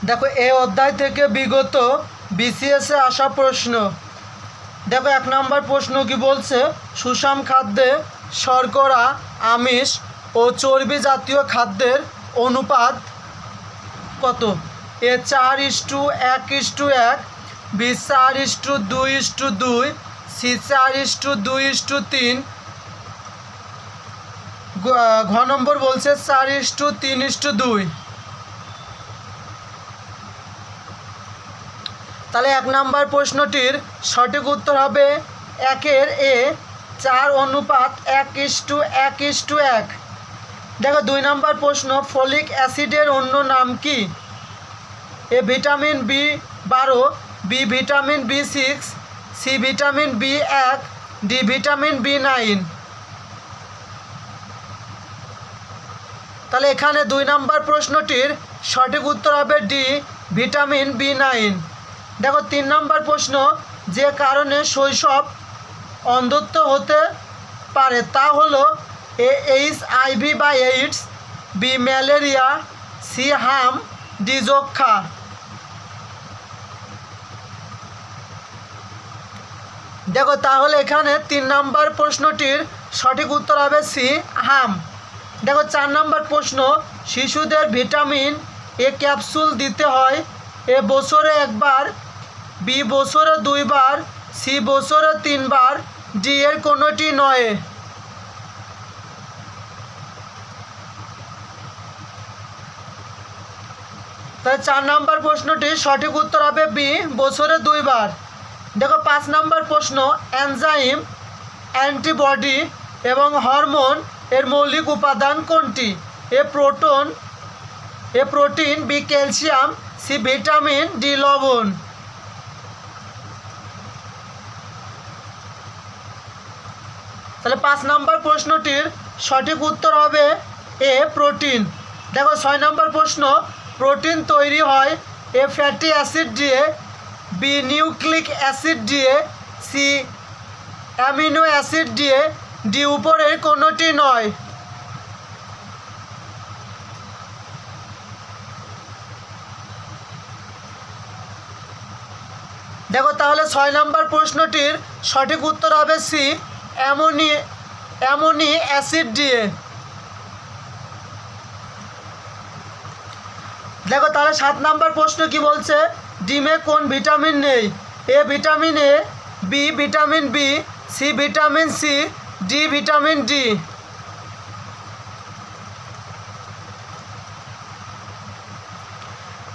দেখো এই অধ্যায় থেকে বিগত বিসিএসে আসা প্রশ্ন। দেখো 1 নম্বর প্রশ্ন কি বলছে, সুষম খাদ্যে শর্করা, আমিষ ও চর্বি জাতীয় খাদ্যের অনুপাত কত? এ 4:1:1, বি 4:2:2, সি 4:2:3, ঘ নম্বর বলছে 4:3:2। তাহলে 1 নম্বর প্রশ্নটির সঠিক উত্তর হবে 1 এ 4:1:1:1। দেখো 2 নম্বর প্রশ্ন, ফলিক অ্যাসিডের অন্য নাম কি? A vitamin B12, B vitamin B6, C vitamin B1, D vitamin B9। তাহলে এখানে 2 নম্বর প্রশ্নটির সঠিক উত্তর হবে ডি ভিটামিন B9। দেখো 3 নম্বর প্রশ্ন, যে কারণে শৈশব অন্ধত্ব হতে পারে তা হলো এ HIV বা এইডস, বি ম্যালেরিয়া, সি হাম, ডি যক্ষা। দেখো তাহলে এখানে 3 নম্বর প্রশ্নটির সঠিক উত্তর হবে সি হাম। দেখো 4 নম্বর প্রশ্ন, শিশুদের ভিটামিন এ ক্যাপসুল দিতে হয় এ বছরে 1 বার, বি বছরে 2 বার, সি বছরে 3 বার, ডি এর কোনোটি নয়। তাই 4 নম্বর প্রশ্নটির সঠিক উত্তর হবে বি বছরে 2 বার। দেখো 5 নম্বর প্রশ্ন, এনজাইম, অ্যান্টিবডি এবং হরমোন এর মৌলিক উপাদান কোনটি? A protein, B calcium, C vitamin, D লবণ। তাহলে 5 নম্বর প্রশ্নটির সঠিক উত্তর হবে এ প্রোটিন। দেখো 6 নম্বর প্রশ্ন, প্রোটিন তৈরি হয় এ ফ্যাটি অ্যাসিড দিয়ে, বি নিউক্লিক অ্যাসিড দিয়ে, সি অ্যামিনো অ্যাসিড দিয়ে, ডি উপরের কোনোটি নয়। দেখো তাহলে 6 নম্বর প্রশ্নটির সঠিক উত্তর হবে সি অ্যামোনি অ্যাসিড দিয়ে। দেখো তাহলে 7 নম্বর প্রশ্ন কি বলছে, ডিমে কোন ভিটামিন নেই? A vitamin A, B vitamin B, C vitamin C, D vitamin D.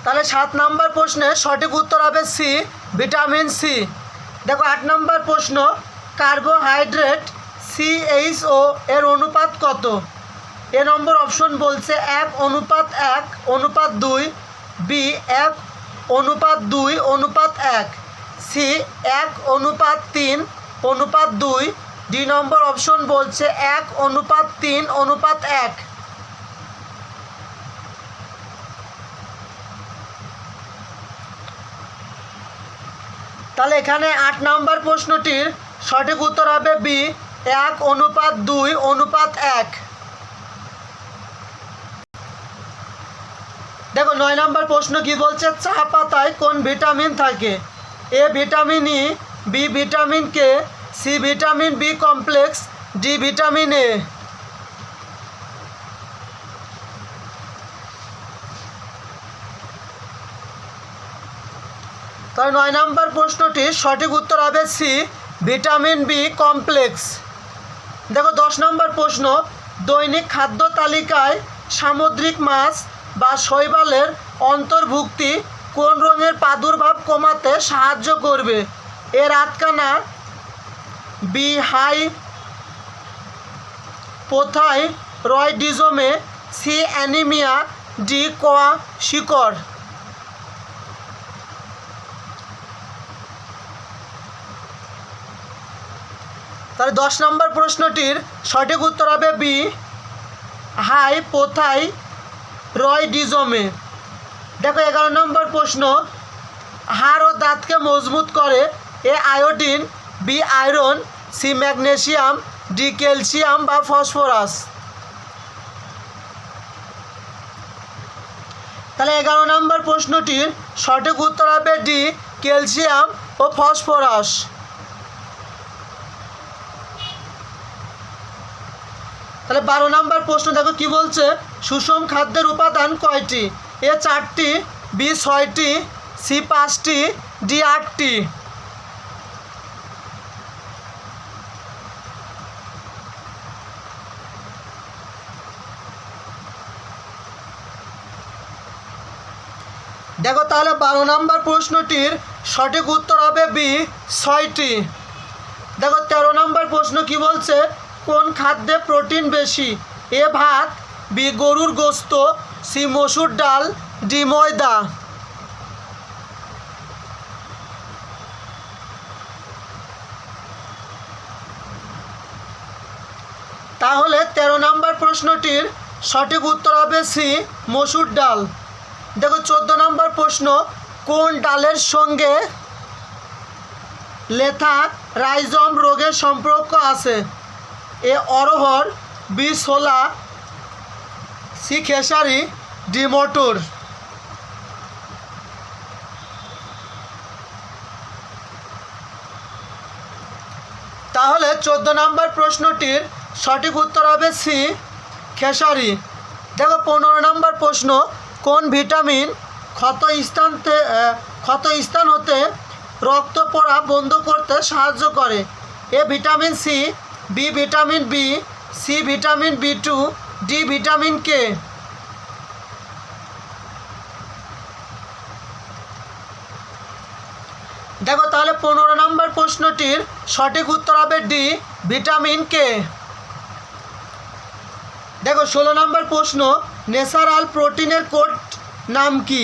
তাহলে 7 নম্বর প্রশ্নের সঠিক উত্তর হবে সি ভিটামিন সি। দেখো 8 নম্বর প্রশ্ন, কার্বোহাইড্রেট CHO এর অনুপাত কত? এ নম্বর অপশন বলছে 1:1:2, B 1:2:1, C 1:3:2, D number option বলছে 1:3:1। তাহলে এখানে 8 নম্বর প্রশ্নটির সঠিক উত্তর হবে বি 1:2:1। দেখো 9 নম্বর প্রশ্ন কি বলছে, চা পাতায় কোন ভিটামিন থাকে? A vitamin E, B vitamin K, C vitamin B complex, D vitamin A. তাহলে 9 নম্বর প্রশ্নটির সঠিক উত্তর হবে সি ভিটামিন বি কমপ্লেক্স। দেখো 10 নম্বর প্রশ্ন, দৈনিক খাদ্য তালিকায় সামুদ্রিক মাছ বা শৈবালের অন্তর্ভুক্তি কোন রঙের প্রাদুর্ভাব কমাতে সাহায্য করবে? এ রাতকানা, বি হাই পোথাইরয়েডিজমে, সি অ্যানিমিয়া, ডি কোয়াশিকর। তাহলে 10 নম্বর প্রশ্নটির সঠিক উত্তর হবে বি হাইপোথাইরয়েডিজমে। দেখো 11 নম্বর প্রশ্ন, হাড় ও দাঁতকে মজবুত করে A iodine, B iron, C magnesium, D calcium বা ফসফরাস। তাহলে 11 নম্বর প্রশ্নটির সঠিক উত্তর হবে ডি, ক্যালসিয়াম ও ফসফরাস। তাহলে 12 নম্বর প্রশ্ন দেখো কি বলছে, সুষম খাদ্যের উপাদান কয়টি? এ 4টি, বি 6টি, সি 5টি, ডি 8টি। দেখো তাহলে 12 নম্বর প্রশ্নটির সঠিক উত্তর হবে বি, 6টি। দেখো 13 নম্বর প্রশ্ন কি বলছে, কোন খাদ্যে প্রোটিন বেশি? এ ভাত, বি গরুর গোস্ত, সি মসুর ডাল, ডি ময়দা। তাহলে 13 নম্বর প্রশ্নটির সঠিক উত্তর হবে সি, মসুর ডাল। দেখো 14 নম্বর প্রশ্ন, কোন ডালের সঙ্গে লেথা রাইজম রোগের সম্পর্ক আছে? এ অরহর, বি ছোলা, সি খেসারি, ডি মটর। তাহলে 14 নম্বর প্রশ্নটির সঠিক উত্তর হবে সি, খেসারি। দেখো 15 নম্বর প্রশ্ন, কোন ভিটামিন ক্ষত স্থান হতে রক্ত পড়া বন্ধ করতে সাহায্য করে? A vitamin C, B vitamin B, C vitamin B two, D vitamin K. দেখো তাহলে 15 নম্বর প্রশ্নটির সঠিক উত্তর হবে ডি, ভিটামিন কে। দেখো 16 নম্বর প্রশ্ন, ন্যাচারাল প্রোটিনের কোড নাম কি?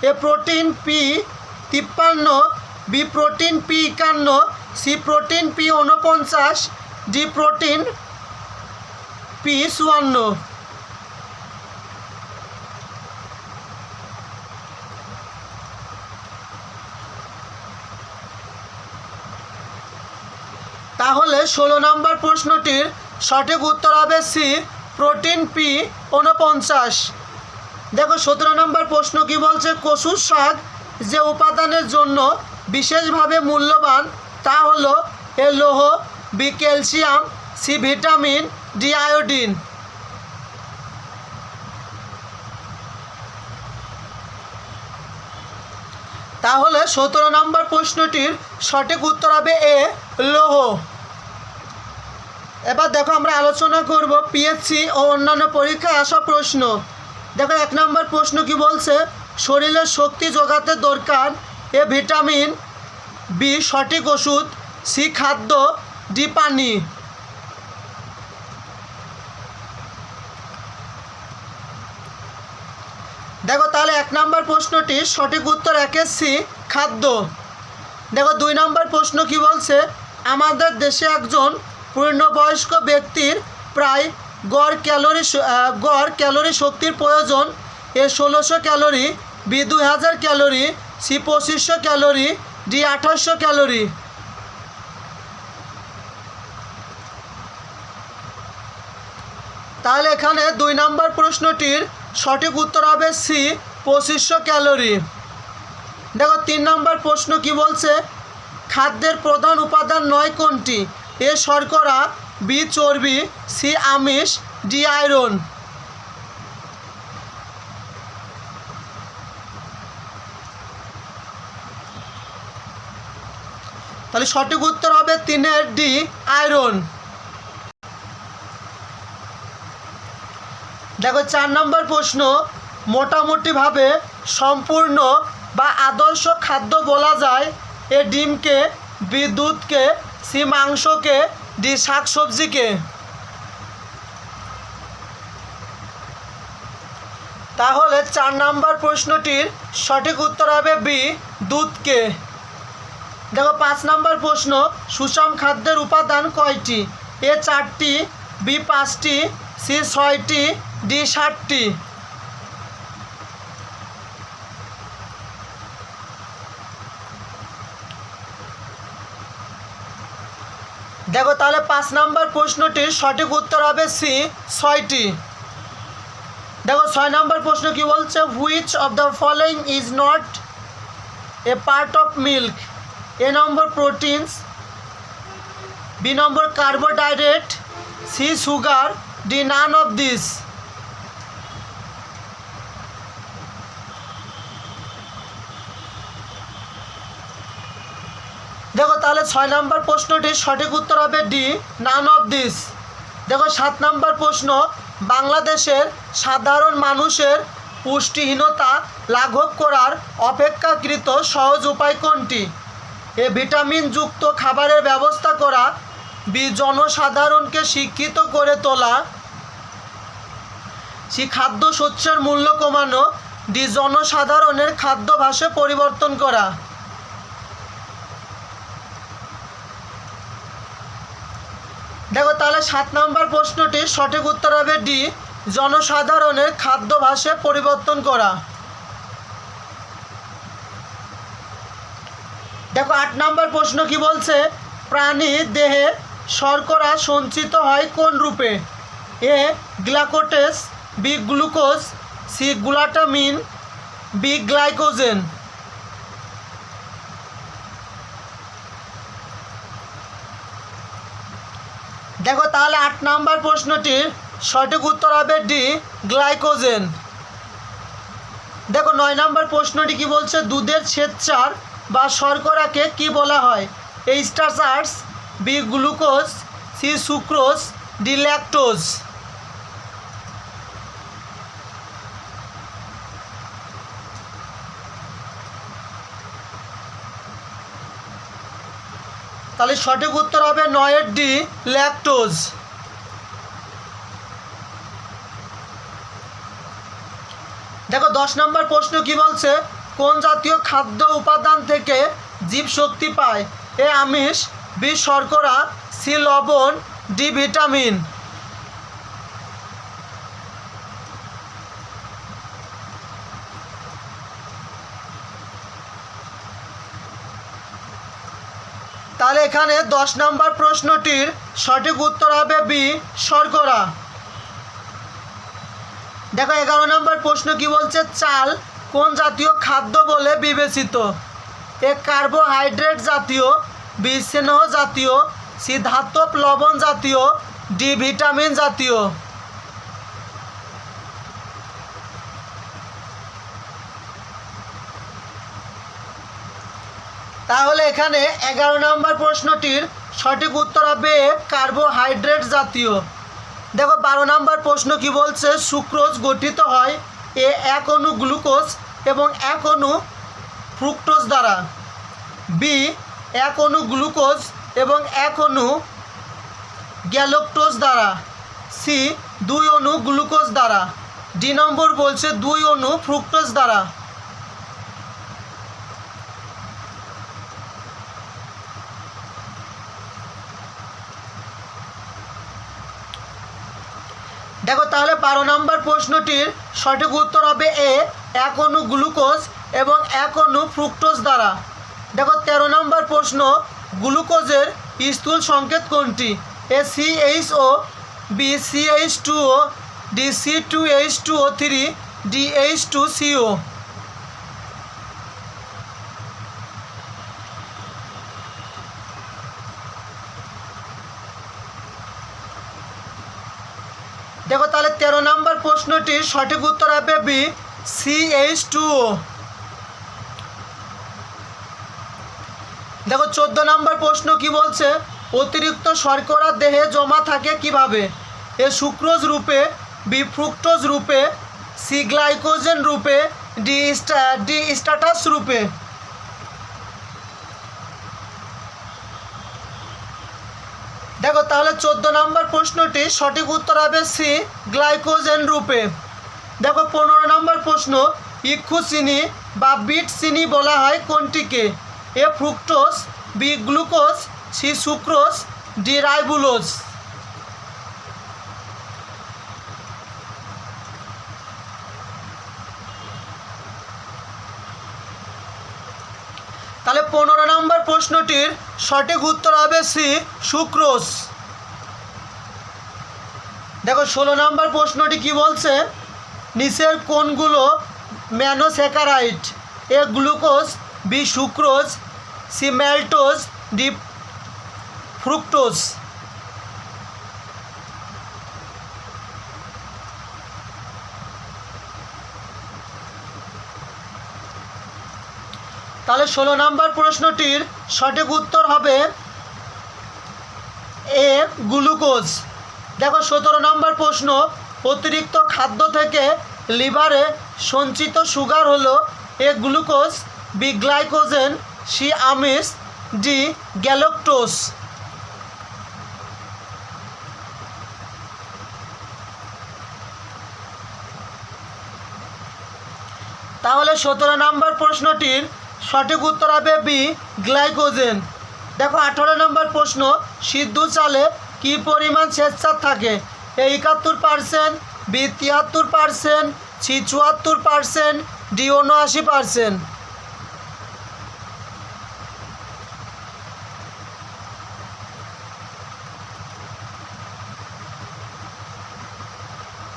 A protein P 53, B protein P 51, C protein P 49, D protein P 54। তাহলে 16 নম্বর প্রশ্নটির সঠিক উত্তর হবে সি, প্রোটিন পি 49। দেখো 17 নম্বর প্রশ্ন কি বলছে, কচুর শাক যে উপাদানের জন্য বিশেষভাবে মূল্যবান তা হলো এ লৌহ, B calcium, C vitamin, D iodine. তাহলে 17 নম্বর প্রশ্নটির সঠিক উত্তর হবে এ, লৌহ। এবার দেখো আমরা আলোচনা করব পিএসসি ও অন্যান্য পরীক্ষায় আসা প্রশ্ন। দেখো 1 নম্বর প্রশ্ন কি বলছে, শরীরের শক্তি যোগাতে দরকার এ ভিটামিন, বি সঠিক ওষুধ, সি খাদ্য, ডি পানি। দেখো তাহলে 1 নম্বর প্রশ্নটির সঠিক উত্তর 1 সি, খাদ্য। দেখো 2 নম্বর প্রশ্ন কি বলছে, আমাদের দেশে একজন পূর্ণবয়স্ক ব্যক্তির প্রায় গড় ক্যালোরি শক্তির প্রয়োজন। A 1600 calorie, B 2000 calorie, C 2500 calorie, D 2800 calorie. তাহলে এখানে 2 নম্বর প্রশ্নটির সঠিক উত্তর হবে সি, 2500 ক্যালোরি। দেখো 3 নম্বর প্রশ্ন কি বলছে, খাদ্যের প্রধান উপাদান নয় কোনটি? এ শর্করা, বি চর্বি, সি আমিষ, ডি আয়রন। তাহলে সঠিক উত্তর হবে 3 ডি আয়রন। দেখো 4 নম্বর প্রশ্ন, মোটামুটিভাবে সম্পূর্ণ বা আদর্শ খাদ্য বলা যায় এ ডিমকে, বি দুধকে, সি মাংসকে, ডি শাকসবজিকে। তাহলে 4 নম্বর প্রশ্নটির সঠিক উত্তর হবে বি দুধকে। দেখো 5 নম্বর প্রশ্ন, সুষম খাদ্যের উপাদান কয়টি? এ 4টি, বি 5টি, সি 6টি, ডি 7টি। দেখো তাহলে 5 নম্বর প্রশ্নটির সঠিক উত্তর হবে সি 6টি। দেখো 6 নম্বর প্রশ্ন কি বলছে, which of the following is not a part of milk? A number proteins, B number carbohydrate, C sugar, D none of this. দেখো তাহলে 6 নম্বর প্রশ্নটির সঠিক উত্তর হবে ডি, নান অফ দিস। দেখো 7 নম্বর প্রশ্ন, বাংলাদেশের সাধারণ মানুষের পুষ্টিহীনতা লাঘব করার অপেক্ষাকৃত সহজ উপায় কোনটি? এ ভিটামিনযুক্ত খাবারের ব্যবস্থা করা, বি জনসাধারণকে শিক্ষিত করে তোলা, সি খাদ্যশস্যের মূল্য কমানো, ডি জনসাধারণের খাদ্যাভ্যাসে পরিবর্তন করা। দেখো তাহলে 7 নম্বর প্রশ্নটির সঠিক উত্তর হবে ডি, জনসাধারণের খাদ্যাভ্যাসে পরিবর্তন করা। দেখো 8 নম্বর প্রশ্ন কি বলছে, প্রাণীর দেহে শর্করা সঞ্চিত হয় কোন রূপে? A glycogen, B glucose, C glutamine, B glycogen. দেখো তাহলে 8 নম্বর প্রশ্নটির সঠিক উত্তর হবে ডি, গ্লাইকোজেন। দেখো 9 নম্বর প্রশ্নটি কি বলছে, দুধের শ্বেতসার বা শর্করাকে কি বলা হয়? A starches, B glucose, C sucrose, D lactose. তাহলে সঠিক উত্তর হবে 9 এর ডি, ল্যাকটোজ। দেখো 10 নম্বর প্রশ্ন কি বলছে, কোন জাতীয় খাদ্য উপাদান থেকে জীব শক্তি পায়? এ আমিষ, বি শর্করা, সি লবণ, ডি ভিটামিন। তাহলে এখানে 10 নম্বর প্রশ্নটির সঠিক উত্তর হবে বি, শর্করা। দেখো 11 নম্বর প্রশ্ন কি বলছে, চাল কোন জাতীয় খাদ্য বলে বিবেচিত? এ কার্বোহাইড্রেট জাতীয়, বি স্নেহ জাতীয়, সি ধাতব লবণ জাতীয়, ডি ভিটামিন জাতীয়। তাহলে এখানে 11 নম্বর প্রশ্নটির সঠিক উত্তর হবে কার্বোহাইড্রেট জাতীয়। দেখো 12 নম্বর প্রশ্ন কি বলছে, সুক্রোজ গঠিত হয় এ এক অণু গ্লুকোজ এবং এক অণু ফ্রুক্টোজ দ্বারা, বি এক অণু গ্লুকোজ এবং এক অণু গ্যালাক্টোজ দ্বারা, সি 2 অণু গ্লুকোজ দ্বারা, ডি নম্বর বলছে 2 অণু ফ্রুক্টোজ দ্বারা। দেখো তাহলে 12 নম্বর প্রশ্নটির সঠিক উত্তর হবে এ এক অণু গ্লুকোজ এবং এক অণু ফ্রুক্টোজ দ্বারা। দেখো 13 নম্বর প্রশ্ন, গ্লুকোজের স্থূল সংকেত কোনটি? A CHO, B CH2O, D C2H2O3, D H2CO। দেখো তাহলে 13 নম্বর প্রশ্নটির সঠিক উত্তর হবে বি, CH2O। দেখো 14 নম্বর প্রশ্ন কি বলছে, অতিরিক্ত শর্করা দেহে জমা থাকে কিভাবে? এ সুক্রোজ রূপে, বি ফ্রুক্টোজ রূপে, সি গ্লাইকোজেন রূপে, ডি স্ট্যাটাস রূপে। দেখো তাহলে 14 নম্বর প্রশ্নটি সঠিক উত্তর হবে সি, গ্লাইকোজেন রূপে। দেখো 15 নম্বর প্রশ্ন, ইক্ষু চিনি বা বিট চিনি বলা হয় কোনটিকে? A fructose, B glucose, C sucrose, D ribulose. তাহলে 15 নম্বর প্রশ্নটির সঠিক উত্তর হবে সি, সুক্রোজ। দেখো 16 নম্বর প্রশ্নটি কি বলছে, নিচের কোনগুলো monosaccharide? A glucose, B sucrose, C maltose, D fructose. তাহলে 16 নম্বর প্রশ্নটির সঠিক উত্তর হবে এ গ্লুকোজ। দেখো 17 নম্বর প্রশ্ন, অতিরিক্ত খাদ্য থেকে লিভারে সঞ্চিত সুগার হলো A glucose, B glycogen, C আমিষ, ডি গ্যালাক্টোজ। তাহলে 17 নম্বর প্রশ্নটির সঠিক উত্তর হবে বি গ্লাইকোজেন। দেখো 18 নম্বর প্রশ্ন, সিদ্ধ চালে কি পরিমাণ শ্বেতসার থাকে? এ 71%, বি 73%, সি 74%, ডি 79%।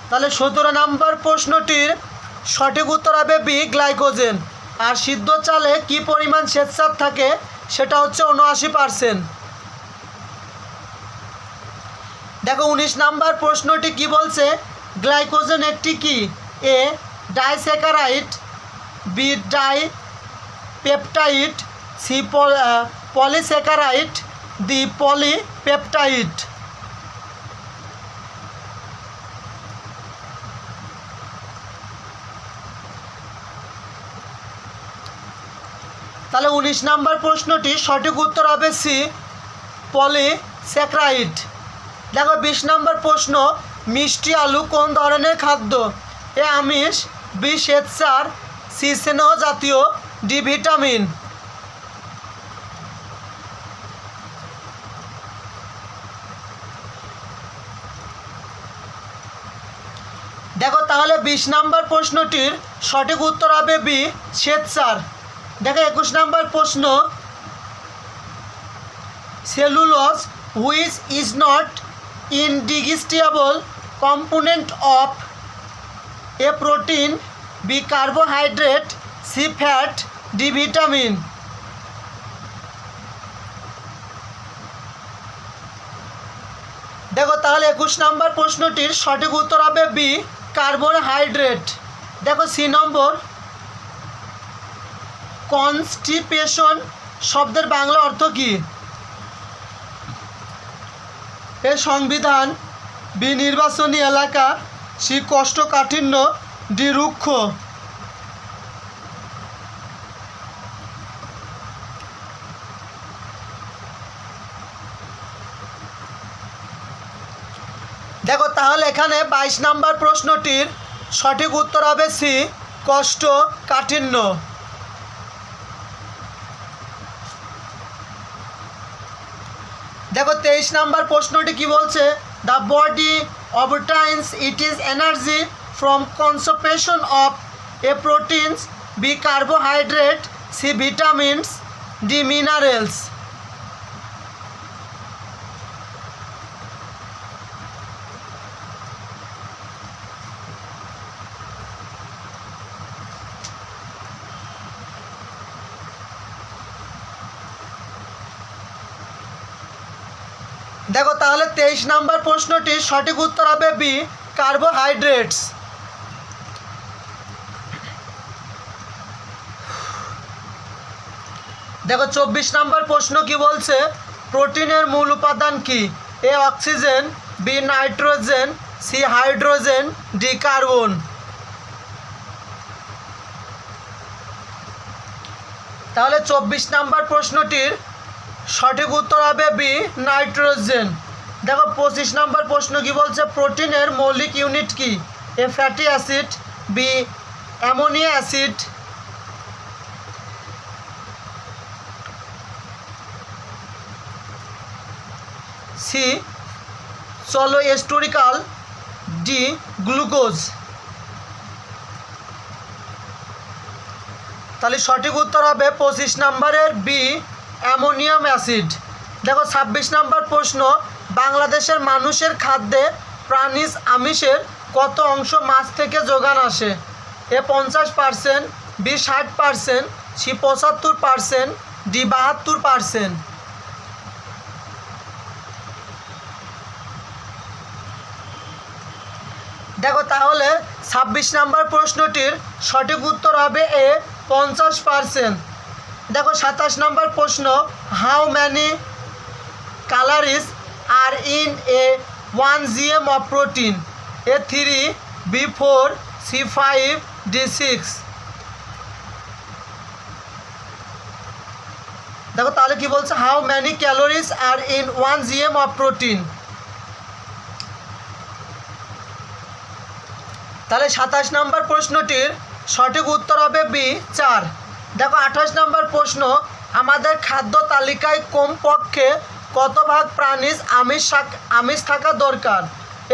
তাহলে 17 নম্বর প্রশ্নটির সঠিক উত্তর হবে বি গ্লাইকোজেন। আর সিদ্ধ চালে কি পরিমাণ শ্বেতসার থাকে? সেটা হচ্ছে 79%। দেখো 19 নম্বর প্রশ্নটি কি বলছে? গ্লাইকোজেন একটি কি? A disaccharide, B dipeptide, C polysaccharide, D polypeptide. তাহলে 19 নম্বর প্রশ্নটি সঠিক উত্তর হবে সি পলিস্যাকারাইড। দেখো 20 নম্বর প্রশ্ন, মিষ্টি আলু কোন ধরনের খাদ্য? এ আমিষ, বি শ্বেতসার, সি স্নেহ জাতীয়, ডি ভিটামিন। দেখো তাহলে 20 নম্বর প্রশ্নটির সঠিক উত্তর হবে বি শ্বেতসার। দেখো 21 নম্বর প্রশ্ন, cellulose which is not indigestible component of A protein, B carbohydrate, C fat, D vitamin. দেখো তাহলে 21 নম্বর প্রশ্নটির সঠিক উত্তর হবে বি কার্বোহাইড্রেট। দেখো সি নম্বর, কনস্টিপেশন শব্দের বাংলা অর্থ কী? এ সংবিধান, বি নির্বাচনী এলাকা, সি কোষ্ঠকাঠিন্য, ডি রুক্ষ। দেখো তাহলে এখানে 22 নম্বর প্রশ্নটির সঠিক উত্তর হবে সি কোষ্ঠকাঠিন্য। দেখো 23 নম্বর প্রশ্নটি কি বলছে? The body obtains it is energy from consumption of A proteins, B carbohydrate, C vitamins, D minerals. দেখো তাহলে 23 নম্বর প্রশ্নটির সঠিক উত্তর হবে বি কার্বোহাইড্রেটস। দেখো 24 নম্বর প্রশ্ন কি বলছে? প্রোটিনের মূল উপাদান কি? A oxygen, B nitrogen, C hydrogen, D carbon. তাহলে 24 নম্বর প্রশ্নটির সঠিক উত্তর হবে বি নাইট্রোজেন। দেখো 25 নম্বর প্রশ্ন কি বলছে? প্রোটিনের মৌলিক ইউনিট কি? A fatty acid, B ammonia acid, C চলোএস্টোরিকাল, ডি গ্লুকোজ। তাহলে সঠিক উত্তর হবে 25 নম্বরের বি অ্যামোনিয়াম অ্যাসিড। দেখো 26 নম্বর প্রশ্ন, বাংলাদেশের মানুষের খাদ্যে প্রাণীজ আমিষের কত অংশ মাছ থেকে যোগান আসে? এ 50%, বি 60%, সি 75%, ডি 72%। দেখো তাহলে 26 নম্বর প্রশ্নটির সঠিক উত্তর হবে এ 50%। দেখো 27 নম্বর প্রশ্ন, how many calories are in a 1 GM of protein? A 3, B 4, C 5, D 6। দেখো তাহলে কি বলছে, how many calories are in 1 GM of protein. তাহলে 27 নম্বর প্রশ্নটির সঠিক উত্তর হবে বি 4। দেখো 28 নম্বর প্রশ্ন, আমাদের খাদ্য তালিকায় কমপক্ষে কত ভাগ প্রাণীজ আমিষ থাকা দরকার?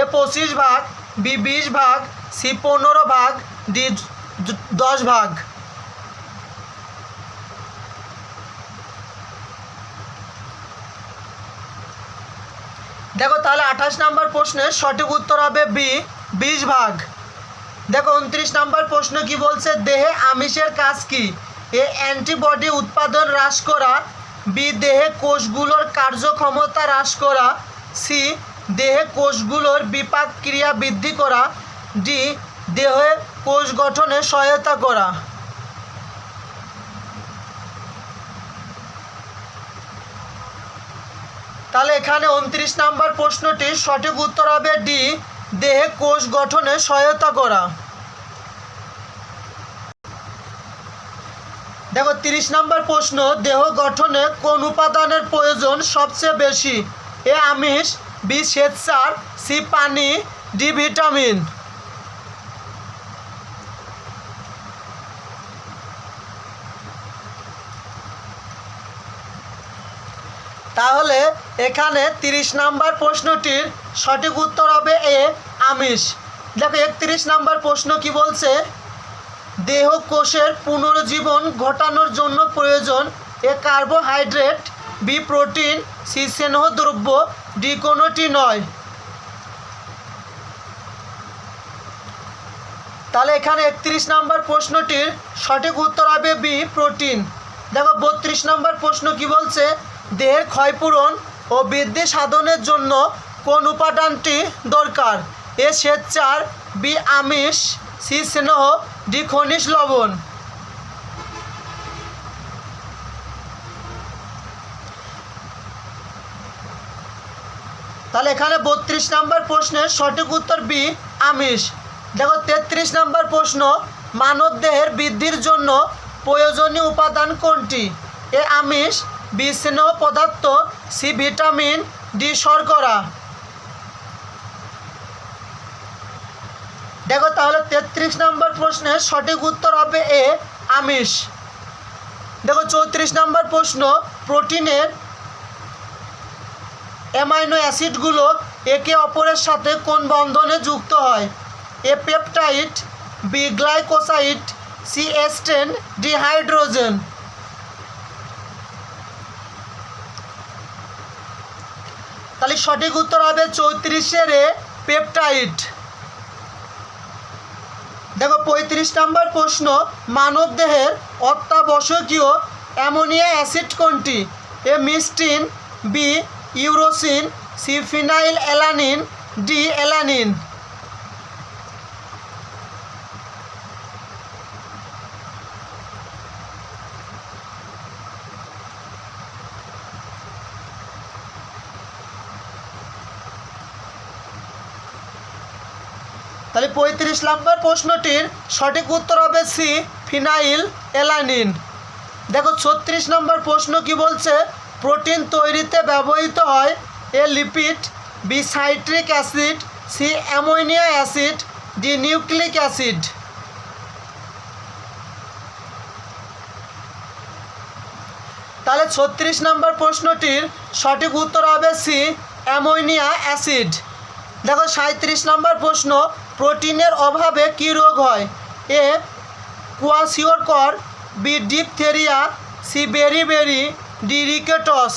এ 25 ভাগ, বি 20 ভাগ, সি 15 ভাগ, ডি 10 ভাগ। দেখো তাহলে 28 নম্বর প্রশ্নের সঠিক উত্তর হবে বি 20 ভাগ। দেখো 29 নম্বর প্রশ্ন কি বলছে, দেহে আমিষের কাজ কি? এ অ্যান্টিবডি উৎপাদন হ্রাস করা, বি দেহে কোষগুলোর কার্যক্ষমতা হ্রাস করা, সি দেহে কোষগুলোর বিপাক ক্রিয়া বৃদ্ধি করা, ডি দেহে কোষ গঠনে সহায়তা করা। তাহলে এখানে 29 নম্বর প্রশ্নটির সঠিক উত্তর হবে ডি দেহে কোষ গঠনে সহায়তা করা। দেখো 30 নম্বর প্রশ্ন, দেহ গঠনে কোন উপাদানের প্রয়োজন সবচেয়ে বেশি? এ আমিষ, বি শ্বেতসার, সি পানি, ডি ভিটামিন। তাহলে এখানে 30 নম্বর প্রশ্নটির সঠিক উত্তর হবে এ আমিষ। দেখো 31 নম্বর প্রশ্ন কি বলছে, দেহ কোষের পুনরুজ্জীবন ঘটানোর জন্য প্রয়োজন? A carbohydrate, B protein, C স্নেহদ্রব্য, ডি কোনোটি নয়। তাহলে এখানে 31 নম্বর প্রশ্নটির সঠিক উত্তর হবে বি প্রোটিন। দেখো 32 নম্বর প্রশ্ন কি বলছে, দেহের ক্ষয়পূরণ ও বৃদ্ধি সাধনের জন্য কোন উপাদানটি দরকার? এ শ্বেতসার, বি আমিষ, সি স্নেহ, ডি খনিজ লবণ। তাহলে এখানে 32 নম্বর প্রশ্নের সঠিক উত্তর বি আমিষ। দেখো 33 নম্বর প্রশ্ন, মানব দেহের বৃদ্ধির জন্য প্রয়োজনীয় উপাদান কোনটি? এ আমিষ, বি স্নেহ পদার্থ, সি ভিটামিন, ডি শর্করা। দেখো তাহলে 33 নম্বর প্রশ্নের সঠিক উত্তর হবে এ আমিষ। দেখো 34 নম্বর প্রশ্ন, প্রোটিনের অ্যামাইনো অ্যাসিডগুলো একে অপরের সাথে কোন বন্ধনে যুক্ত হয়? A peptide, B glycoside, C ester, D hydrogen. তাহলে সঠিক উত্তর হবে 34 এ পেপটাইড। দেখো 35 নম্বর প্রশ্ন, মানব দেহের অত্যাবশ্যকীয় অ্যামোনিয়া অ্যাসিড কোনটি? এ মিস্টিন, বি ইউরোসিন, C phenylalanine, D alanine. তাহলে 35 নম্বর প্রশ্নটির সঠিক উত্তর হবে সি ফিনাইল অ্যালানিন। দেখো 36 নম্বর প্রশ্ন কি বলছে, প্রোটিন তৈরিতে ব্যবহৃত হয়? A lipid, B citric acid, C ammonia acid, D nucleic acid. তাহলে 36 নম্বর প্রশ্নটির সঠিক উত্তর হবে সি অ্যামোনিয়া অ্যাসিড। দেখো 37 নম্বর প্রশ্ন, প্রোটিনের অভাবে কি রোগ হয়? A kwashiorkor, B diphtheria, C beriberi, D rickets.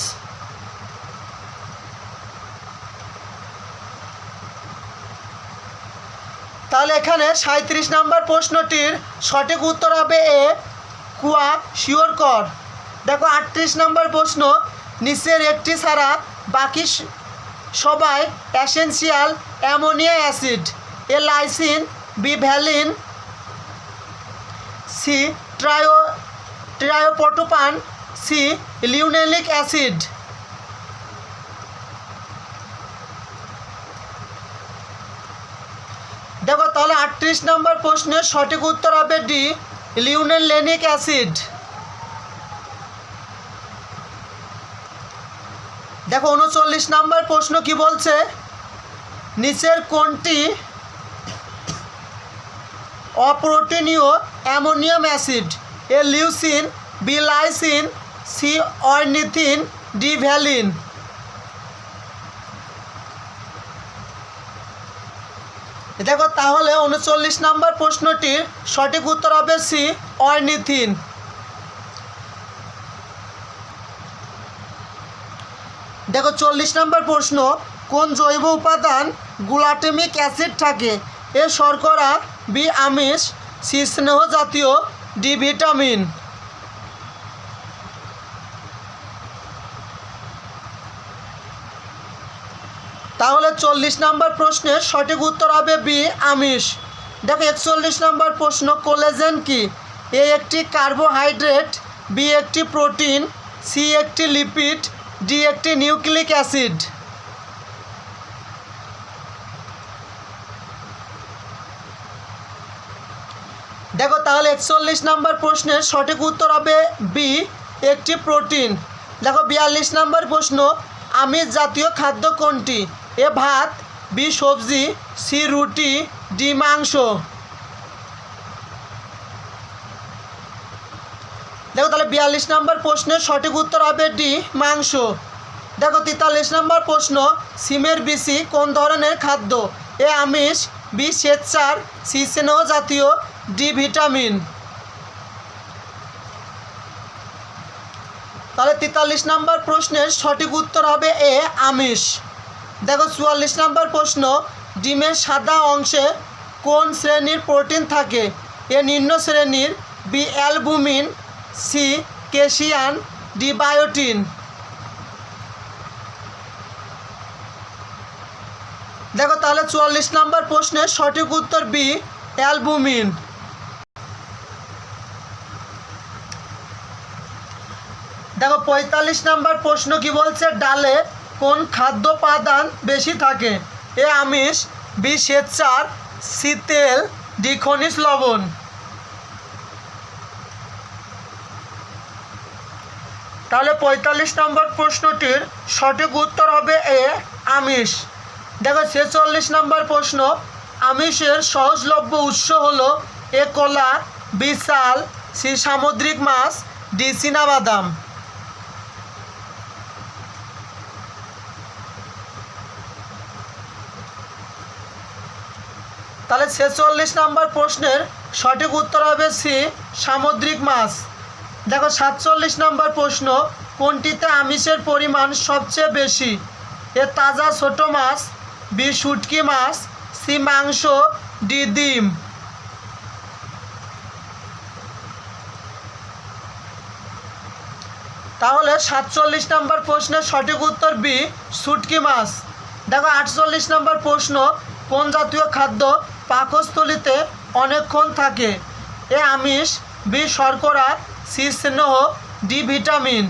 তাহলে এখানে 37 নম্বর প্রশ্নটির সঠিক উত্তর হবে এ কুয়া শিওরকর। দেখো 38 নম্বর প্রশ্ন, নিচের একটি ছাড়া বাকি সবাই essential ammonia acid. A lysine, B valine, C tryptophan, C linoleic acid. দেখো তাহলে 38 নম্বর প্রশ্নের সঠিক উত্তর হবে ডি লিউনেলেনিক অ্যাসিড। দেখো 39 নম্বর প্রশ্ন কি বলছে, নিচের কোনটি অপ্রোটিনীয় ammonium acid? A leucine, B lysine, C ornithine, D valine. দেখো তাহলে 39 নম্বর প্রশ্নটির সঠিক উত্তর হবে সি অর্নিথিন। দেখো 40 নম্বর প্রশ্ন, কোন জৈব উপাদান গ্লুটামিক অ্যাসিড থাকে? এ শর্করা, বি আমিষ, সি স্নেহ জাতীয়, ডি ভিটামিন। তাহলে 40 নম্বর প্রশ্নের সঠিক উত্তর হবে বি আমিষ। দেখো 41 নম্বর প্রশ্ন, কোলাজেন কি? এ একটি কার্বোহাইড্রেট, বি একটি প্রোটিন, সি একটি লিপিড, ডি একটি নিউক্লিক অ্যাসিড। দেখো তাহলে 41 নম্বর প্রশ্নের সঠিক উত্তর হবে বি একটি প্রোটিন। দেখো 42 নম্বর প্রশ্ন, আমিষ জাতীয় খাদ্য কোনটি? এ ভাত, বি সবজি, সি রুটি, ডি মাংস। দেখো তাহলে 42 নম্বর প্রশ্নের সঠিক উত্তর হবে ডি মাংস। দেখো 43 নম্বর প্রশ্ন, সিমের বিচি কোন ধরনের খাদ্য? এ আমিষ, বি শ্বেতসার, সি স্নেহ জাতীয়, ডি ভিটামিন। তাহলে 43 নম্বর প্রশ্নের সঠিক উত্তর হবে এ আমিষ। দেখো 44 নম্বর প্রশ্ন, ডিমের সাদা অংশে কোন শ্রেণীর প্রোটিন থাকে? এ নিম্ন শ্রেণীর, B albumin, C calcium, D biotin. দেখো তাহলে 44 নম্বর প্রশ্নের সঠিক উত্তর বি অ্যালবুমিন। দেখো 45 নম্বর প্রশ্ন কি বলছে, ডালে কোন খাদ্য উপাদান বেশি থাকে? এ আমিষ, বি শ্বেতসার, সি তেল, ডি খনিজ লবণ। তাহলে 45 নম্বর প্রশ্নটির সঠিক উত্তর হবে এ আমিষ। দেখো 46 নম্বর প্রশ্ন, আমিষের সহজলভ্য উৎস হলো এ কলা, বি চাল, সি সামুদ্রিক মাছ, ডি চীনাবাদাম। তাহলে 46 নম্বর প্রশ্নের সঠিক উত্তর হবে সি সামুদ্রিক মাছ। দেখো 47 নম্বর প্রশ্ন, কোনটিতে আমিষের পরিমাণ সবচেয়ে বেশি? এ তাজা ছোট মাছ, বি শুটকি মাছ, সি মাংস, ডি ডিম। তাহলে 47 নম্বর প্রশ্নের সঠিক উত্তর বি শুটকি মাছ। দেখো 48 নম্বর প্রশ্ন, কোন জাতীয় খাদ্য পাকস্থলীতে অনেকক্ষণ থাকে? এ আমিষ, বি শর্করা, সি স্নেহ, ডি ভিটামিন।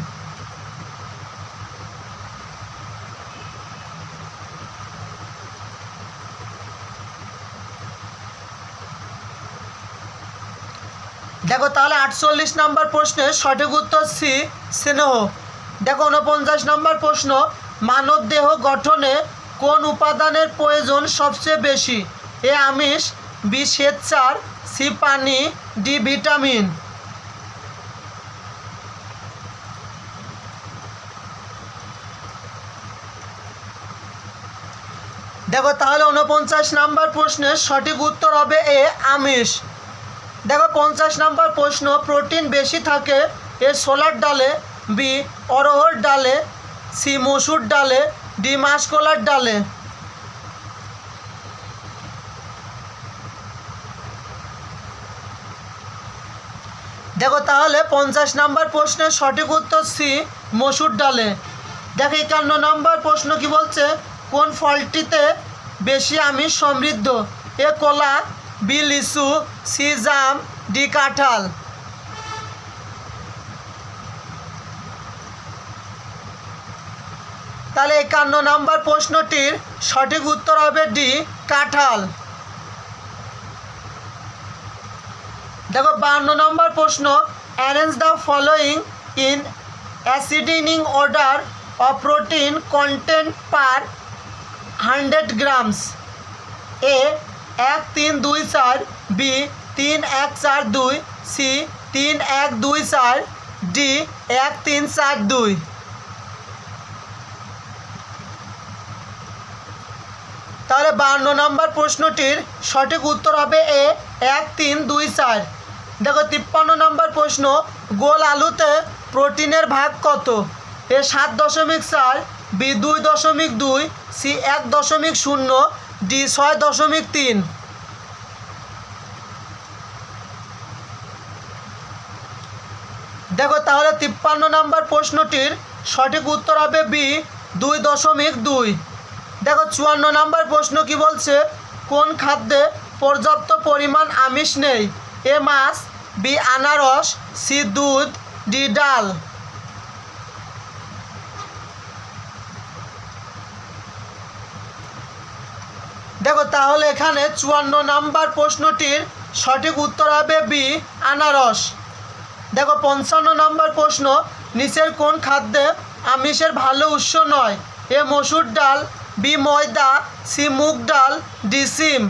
দেখো তাহলে 48 নম্বর প্রশ্নের সঠিক উত্তর সি স্নেহ। দেখো 49 নম্বর প্রশ্ন, মানব দেহ গঠনে কোন উপাদানের প্রয়োজন সবচেয়ে বেশি? এ আমিষ, বি শ্বেতসার, সি পানি, ডি ভিটামিন। দেখো তাহলে 49 নম্বর প্রশ্নের সঠিক উত্তর হবে এ আমিষ। দেখো 50 নম্বর প্রশ্ন, প্রোটিন বেশি থাকে এ ছোলার ডালে, বি অরহর ডালে, সি মসুর ডালে, ডি মাসকলার ডালে। দেখো তাহলে 50 নাম্বার প্রশ্নের সঠিক উত্তর সি, মসুর ডালে। দেখো 51 নাম্বার প্রশ্ন কি বলছে, কোন ফলটিতে বেশি আমিষ সমৃদ্ধ? এ কলা, বি লিচু, সি জাম, ডি কাঁঠাল। তাহলে 51 নাম্বার প্রশ্নটির সঠিক উত্তর হবে ডি, কাঁঠাল। দেখো 52 নম্বর প্রশ্ন, arrange the following in ascending order of protein content per 100 grams. A 1 3 2 4, B 3 1 4 2, C 3 1 2 4, D 1 3 4 2। তাহলে 52 নম্বর প্রশ্নটির সঠিক উত্তর হবে এ 1 3 2 4। দেখো 53 নম্বর প্রশ্ন, গোল আলুতে প্রোটিনের ভাগ কত? এ 7.4, বি 2.2, সি 1.0, ডি 6.3। দেখো তাহলে 53 নম্বর প্রশ্নটির সঠিক উত্তর হবে বি 2.2। দেখো 54 নম্বর প্রশ্ন কি বলছে, কোন খাদ্যে পর্যাপ্ত পরিমাণ আমিষ নেই? এ মাছ, বি আনারস, সি দুধ, ডি ডাল। দেখো তাহলে এখানে 54 নম্বর প্রশ্নটির সঠিক উত্তর হবে বি আনারস। দেখো 55 নম্বর প্রশ্ন, নিচের কোন খাদ্যে আমিষের ভালো উৎস নয়? এ মসুর ডাল, বি ময়দা, সি মুগ ডাল, ডি সিম।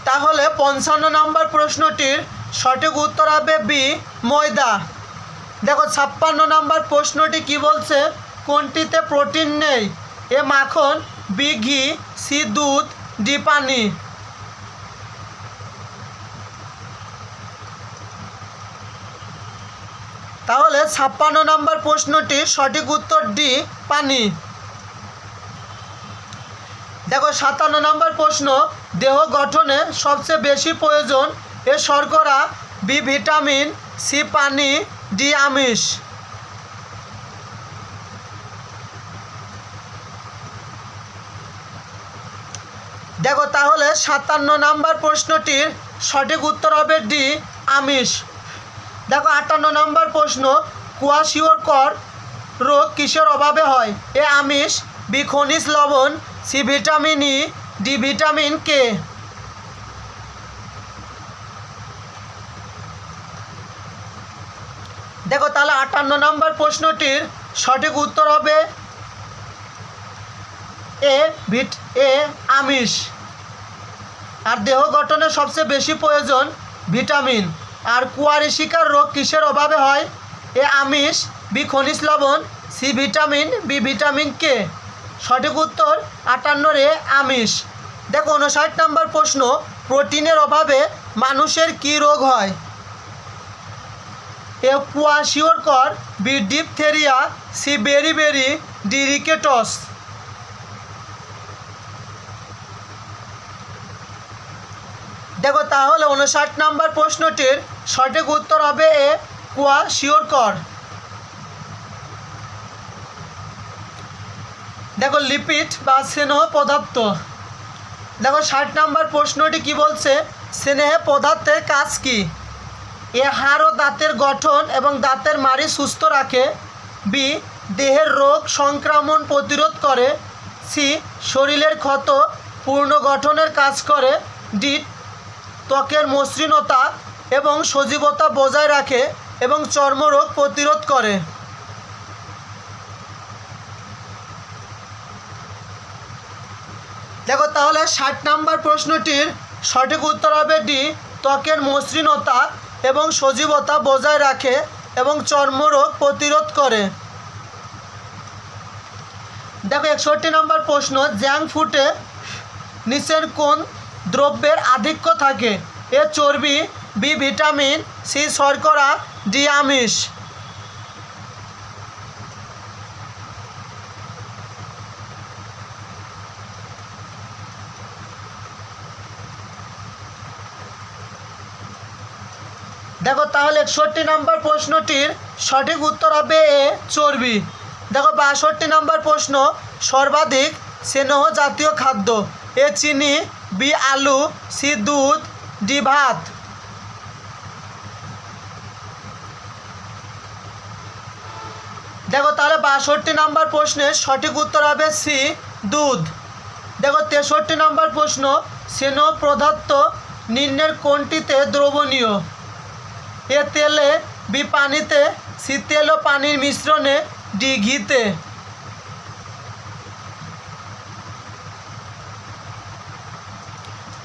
তাহলে 55 নম্বর প্রশ্নটির সঠিক উত্তর হবে বি ময়দা। দেখো 56 নম্বর প্রশ্নটি কি বলছে, কোনটিতে প্রোটিন নেই? এ মাখন, বি ঘি, সি দুধ, ডি পানি। তাহলে 56 নম্বর প্রশ্নটির সঠিক উত্তর ডি পানি। দেখো 57 নম্বর প্রশ্ন, দেহ গঠনে সবচেয়ে বেশি প্রয়োজন? এ শর্করা, বি ভিটামিন, সি পানি, ডি আমিষ। দেখো তাহলে 57 নম্বর প্রশ্নটির সঠিক উত্তর হবে ডি আমিষ। দেখো 58 নম্বর প্রশ্ন, কোয়াশিওরকর রোগ কিসের অভাবে হয়? এ আমিষ, বি খনিজ লবণ, C vitamin E, D vitamin K. দেখো তাহলে 58 নম্বর প্রশ্নটির সঠিক উত্তর হবে এ আমিষ। আর দেহ গঠনে সবচেয়ে বেশি প্রয়োজন ভিটামিন। আর কুয়ারিশিকার রোগ কিসের অভাবে হয়? এ আমিষ, বি খনিজ লবণ, C vitamin, B vitamin K. সঠিক উত্তর 58 এ আমিষ। দেখো 59 নম্বর প্রশ্ন, প্রোটিনের অভাবে মানুষের কি রোগ হয়? A kwashiorkor, B diphtheria, C beriberi, D rickets. দেখো তাহলে 59 নম্বর প্রশ্নটির সঠিক উত্তর হবে এ কোয়াশিওরকর। দেখো লিপিড বা স্নেহ পদার্থ। দেখো 60 নম্বর প্রশ্নটি কি বলছে, স্নেহ পদার্থের কাজ কি? এ হাড় ও দাঁতের গঠন এবং দাঁতের মাড়ি সুস্থ রাখে, বি দেহের রোগ সংক্রমণ প্রতিরোধ করে, সি শরীরের ক্ষত পুনর্গঠনের কাজ করে, ডি ত্বকের মসৃণতা এবং সজীবতা বজায় রাখে এবং চর্মরোগ প্রতিরোধ করে। দেখো তাহলে 60 নম্বর প্রশ্নটির সঠিক উত্তর হবে ডি ত্বকের মসৃণতা এবং সজীবতা বজায় রাখে এবং চর্মরোগ প্রতিরোধ করে। দেখো 61 নম্বর প্রশ্ন, জাঙ্ক ফুডে নিচের কোন দ্রব্যের আধিক্য থাকে? এ চর্বি, বি ভিটামিন, সি শর্করা, ডি আমিষ। দেখো তাহলে 61 নম্বর প্রশ্নটির সঠিক উত্তর হবে এ চর্বি। দেখো 62 নম্বর প্রশ্ন সর্বাধিক স্নেহ জাতীয় খাদ্য, এ চিনি, বি আলু, সি দুধ, ডি ভাত। দেখো তাহলে 62 নম্বর প্রশ্নের সঠিক উত্তর হবে সি দুধ। দেখো 63 নম্বর প্রশ্ন স্নেহ পদার্থ নিম্নের কোনটিতে দ্রবণীয়, এ তেলে, বি পানিতে, সি তেল ও পানির মিশ্রণে, ডি ঘিতে।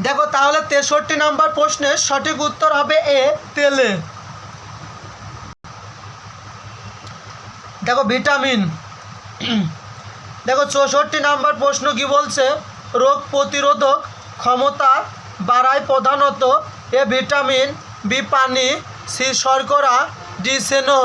দেখো তাহলে 63 নম্বর প্রশ্নের সঠিক উত্তর হবে এ তেলে। দেখো ভিটামিন। দেখো 64 নম্বর প্রশ্ন কি বলছে, রোগ প্রতিরোধক ক্ষমতা বাড়ায় প্রধানত, এ ভিটামিন, বি পানি, সি শর্করা, ডি স্নেহ।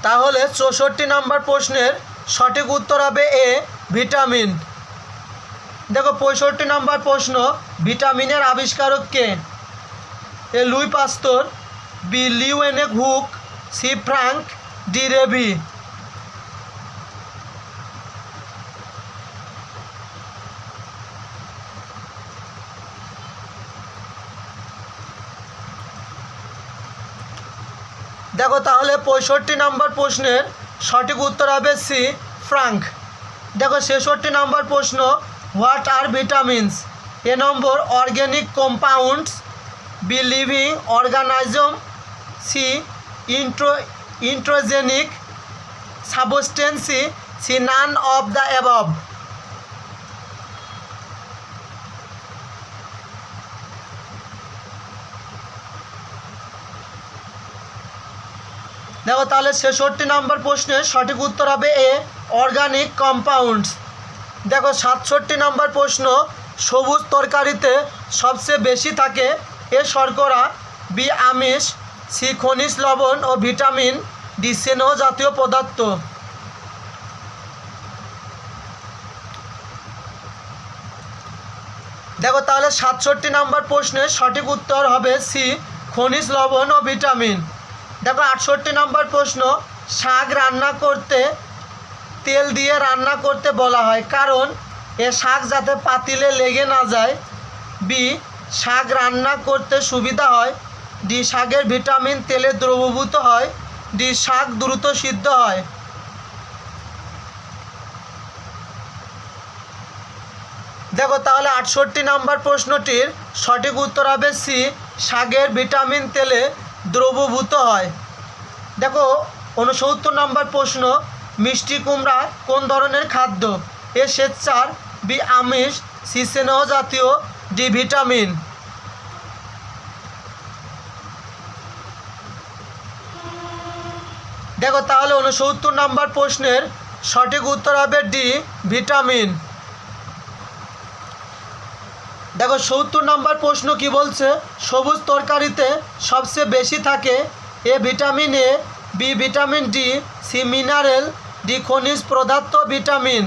তাহলে 64 নম্বর প্রশ্নের সঠিক উত্তর হবে এ ভিটামিন। দেখো 65 নম্বর প্রশ্ন ভিটামিনের আবিষ্কারক কে, A Louis Pasteur, B Leeuwenhoek Hooke, C Frank, D রেভি। দেখো তাহলে 65 নম্বর প্রশ্নের সঠিক উত্তর হবে সি ফ্রাঙ্ক। দেখো 66 নম্বর প্রশ্ন what are vitamins, A number organic compounds, B living organism, C nitrogenic substances, C none of the above. দেখো তাহলে 66 নম্বর প্রশ্নের সঠিক উত্তর হবে এ অর্গানিক কম্পাউন্ডস। দেখো 67 নম্বর প্রশ্ন সবুজ তরকারিতে সবচেয়ে বেশি থাকে, এ শর্করা, বি আমিষ, সি খনিজ লবণ ও ভিটামিন, ডি স্নেহ জাতীয় পদার্থ। দেখো তাহলে 67 নম্বর প্রশ্নের সঠিক উত্তর হবে সি খনিজ লবণ ও ভিটামিন। দেখো 68 নম্বর প্রশ্ন শাক রান্না করতে তেল দিয়ে রান্না করতে বলা হয় কারণ, এ শাক যাতে পাতিলে লেগে না যায়, বি শাক রান্না করতে সুবিধা হয়, ডি শাকের ভিটামিন তেলে দ্রবীভূত হয়, ডি শাক দ্রুত সিদ্ধ হয়। দেখো তাহলে 68 নম্বর প্রশ্নটির সঠিক উত্তর হবে সি শাকের ভিটামিন তেলে দ্রবীভূত হয়। দেখো 69 নম্বর প্রশ্ন মিষ্টি কুমড়া কোন ধরনের খাদ্য, এ শ্বেতসার, বি আমিষ, সি স্নেহ জাতীয়, ডি ভিটামিন। দেখো তাহলে 69 নম্বর প্রশ্নের সঠিক উত্তর হবে ডি ভিটামিন। দেখো 70 নম্বর প্রশ্ন কি বলছে, সবুজ তরকারিতে সবচেয়ে বেশি থাকে, A vitamin A, B vitamin D, C mineral, D খনিজ পদার্থ ভিটামিন।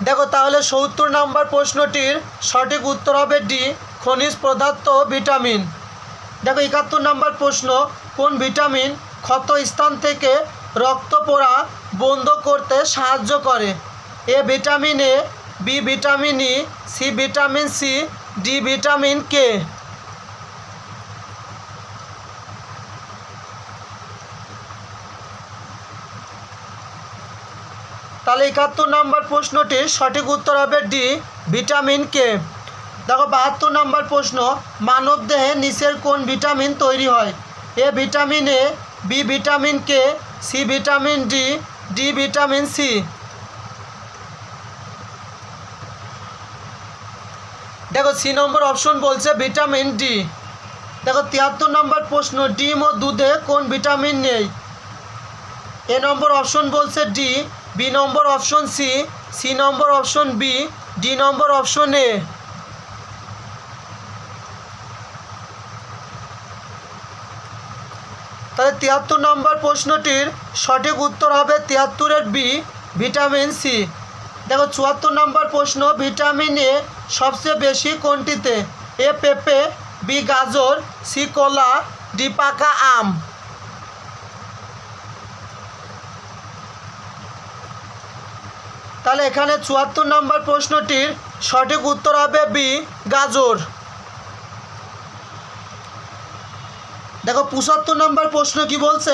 দেখো তাহলে 70 নম্বর প্রশ্নটির সঠিক উত্তর হবে ডি খনিজ পদার্থ ভিটামিন। দেখো 71 নম্বর প্রশ্ন কোন ভিটামিন ক্ষত স্থান থেকে রক্ত পড়া বন্ধ করতে সাহায্য করে, A vitamin A, B vitamin E, C vitamin C, D vitamin K. তাহলে 71 নম্বর প্রশ্নটির সঠিক উত্তর হবে ডি ভিটামিন কে। দেখো 72 নম্বর প্রশ্ন মানব দেহে নিচের কোন ভিটামিন তৈরি হয়, A vitamin A, B vitamin K, C vitamin D, D vitamin C. দেখো সি নম্বর অপশন বলছে ভিটামিন ডি। দেখো 73 নম্বর প্রশ্ন ডিম ও দুধে কোন ভিটামিন নেই, এ নম্বর অপশন বলছে D, B number option C, C number option B, D number option A. তাহলে 73 নম্বর প্রশ্নটির সঠিক উত্তর হবে 73-এর বি, ভিটামিন সি। দেখো 74 নম্বর প্রশ্ন, ভিটামিন এ সবচেয়ে বেশি কোনটিতে? এ পেঁপে, বি গাজর, সি কলা, ডি পাকা আম। তাহলে এখানে 74 নম্বর প্রশ্নটির সঠিক উত্তর হবে বি গাজর। দেখো 75 নম্বর প্রশ্ন কি বলছে?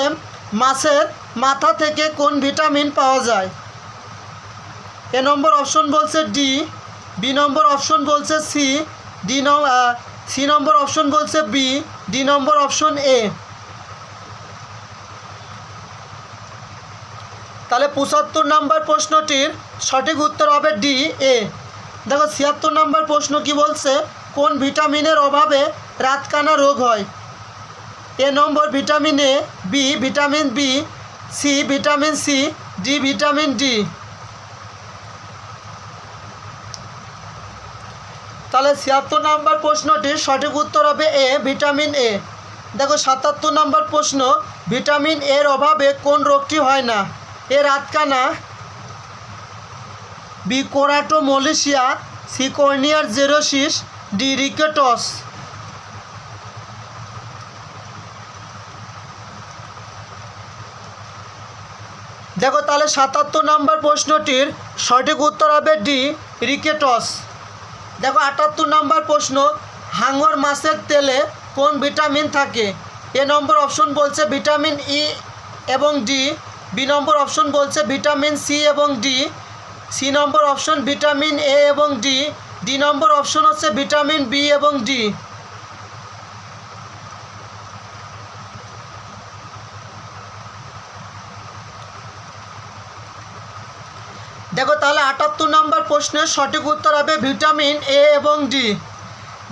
মাছের মাথা থেকে কোন ভিটামিন পাওয়া যায়? এ নম্বর অপশন বলছে ডি, বি নম্বর অপশন বলছে সি, সি নম্বর অপশন বলছে B, D number option A. তাহলে 75 নম্বর প্রশ্নটির সঠিক উত্তর হবে ডি এ। দেখো 76 নম্বর প্রশ্ন কি বলছে? কোন ভিটামিনের অভাবে রাতকানা রোগ হয়? A number vitamin A, B vitamin B, C vitamin C, D vitamin D. তাহলে 76 নম্বর প্রশ্নটির সঠিক উত্তর হবে এ ভিটামিন এ। দেখো 77 নম্বর প্রশ্ন, ভিটামিন এর অভাবে কোন রোগটি হয় না? এ রাতকানা, B কোরাটোমলেশিয়া, C কর্নিয়ার xerosis, D rickets. দেখো তাহলে 77 নম্বর প্রশ্নটির সঠিক উত্তর হবে ডি রিকেটস। দেখো 78 নম্বর প্রশ্ন, হাঙর মাছের তেলে কোন ভিটামিন থাকে? এ নম্বর অপশন বলছে ভিটামিন ই এবং ডি, বি নম্বর অপশন বলছে ভিটামিন সি এবং D, C number option vitamin A এবং ডি, ডি নম্বর অপশন হচ্ছে ভিটামিন বি এবং ডি। দেখো তাহলে 78 নম্বর প্রশ্নের সঠিক উত্তর হবে ভিটামিন এ এবং ডি।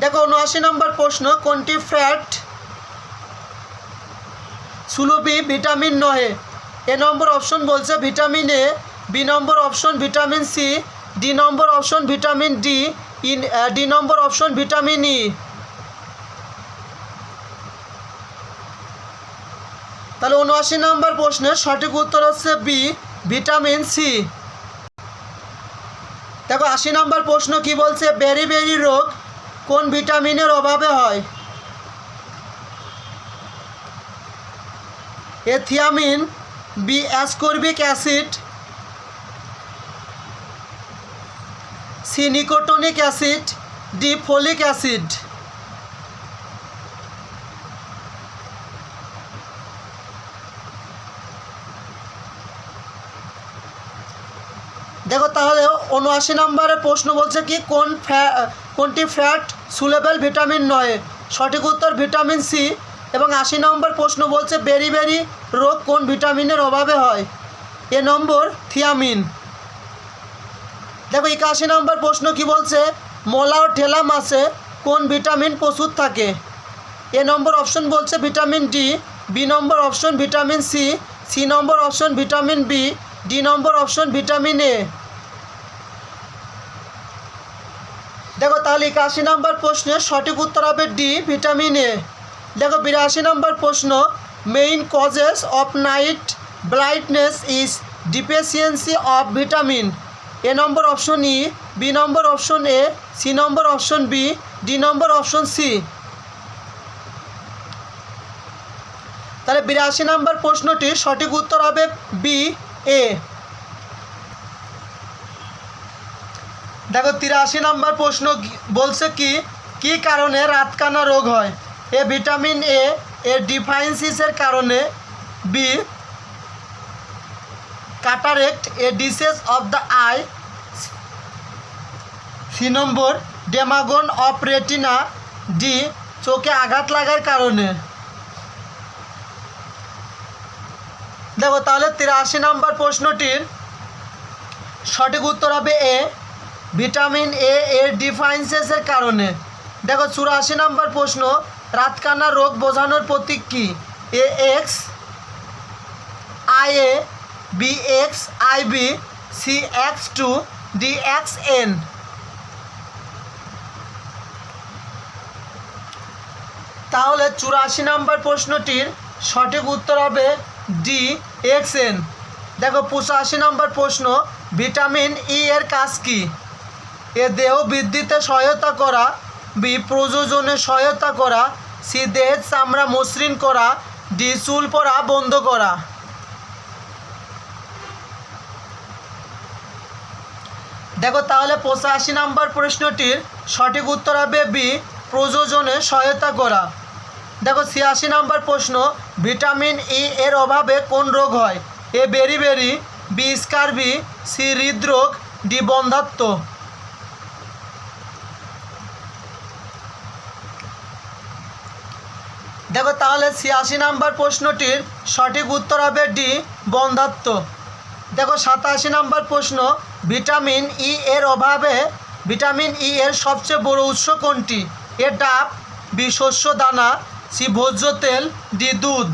দেখো 79 নম্বর প্রশ্ন, কোনটি ফ্যাট সুলভি ভিটামিন নহে? এ নম্বর অপশন বলছে vitamin A, B number option vitamin C, D number option vitamin D, D number option vitamin E. তাহলে 79 নম্বর প্রশ্নের সঠিক উত্তর হচ্ছে বি ভিটামিন সি। দেখো 80 নম্বর প্রশ্ন কি বলছে? বেরি রোগ কোন ভিটামিনের অভাবে হয়? A thiamine, B ascorbic acid, C nicotinic acid, D folic acid. দেখো তাহলে 79 নম্বরের প্রশ্ন বলছে কি কোনটি ফ্যাট সুলেবল ভিটামিন নয়? সঠিক উত্তর ভিটামিন সি। এবং 80 নম্বর প্রশ্ন বলছে বেরি রোগ কোন ভিটামিনের অভাবে হয়? A number thiamine. দেখো 81 নম্বর প্রশ্ন কি বলছে? মোলা ও ঠেলা মাছে কোন ভিটামিন প্রচুর থাকে? এ নম্বর অপশন বলছে vitamin D, B number option vitamin C, C number option vitamin B, D number option vitamin A. দেখো তাহলে 81 নম্বর প্রশ্নের সঠিক উত্তর হবে ডি ভিটামিন এ। দেখো 82 নম্বর প্রশ্ন, main causes of night blindness is deficiency of vitamin. A number option E, B number option A, C number option B, D number option C. তাহলে 82 নম্বর প্রশ্নটির সঠিক উত্তর হবে বি এ। দেখো 83 নম্বর প্রশ্ন বলছে কি কারণে রাতকানা রোগ হয়? এ ভিটামিন এ এর ডিফাইন্সিসের কারণে, B cataract a disease of the eye, C number damage of retina, D চোখে আঘাত লাগার কারণে। দেখো তাহলে 83 নম্বর প্রশ্নটির সঠিক উত্তর হবে এ ভিটামিন এ এর ডিফাইন্সেসের কারণে। দেখো 84 নম্বর প্রশ্ন, রাতকানা রোগ বোঝানোর প্রতীক কি? A X I A, B X I B, C X2, D XN। তাহলে 84 নম্বর প্রশ্নটির সঠিক উত্তর হবে ডি XN। দেখো 85 নম্বর প্রশ্ন, ভিটামিন ই এর কাজ কি? এ দেহ বৃদ্ধিতে সহায়তা করা, বি প্রজননে সহায়তা করা, সি দেহের চামড়া মসৃণ করা, ডি চুল পড়া বন্ধ করা। দেখো তাহলে 85 নম্বর প্রশ্নটির সঠিক উত্তর হবে বি প্রজননে সহায়তা করা। দেখো 86 নম্বর প্রশ্ন, ভিটামিন ই এর অভাবে কোন রোগ হয়? A beriberi, B scurvy, C হৃদরোগ, ডি বন্ধ্যাত্ব। দেখো তাহলে 86 নম্বর প্রশ্নটির সঠিক উত্তর হবে ডি বন্ধ্যাত্ব। দেখো 87 নম্বর প্রশ্ন, ভিটামিন ই এর অভাবে ভিটামিন ই এর সবচেয়ে বড় উৎস কোনটি? এ ডাব, বি শস্য দানা, সি ভোজ্য তেল, ডি দুধ।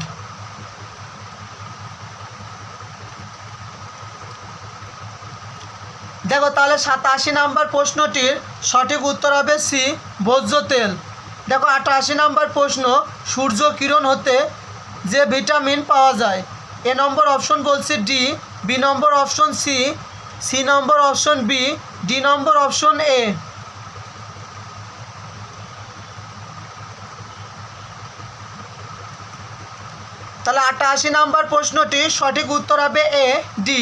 দেখো তাহলে 87 নম্বর প্রশ্নটির সঠিক উত্তর হবে সি ভোজ্য তেল। দেখো 88 নম্বর প্রশ্ন, সূর্য কিরণ হতে যে ভিটামিন পাওয়া যায়? এ নম্বর অপশন বলছে D, B number option C, C number option B, D number option A. তাহলে 88 নম্বর প্রশ্নটি সঠিক উত্তর হবে এ ডি।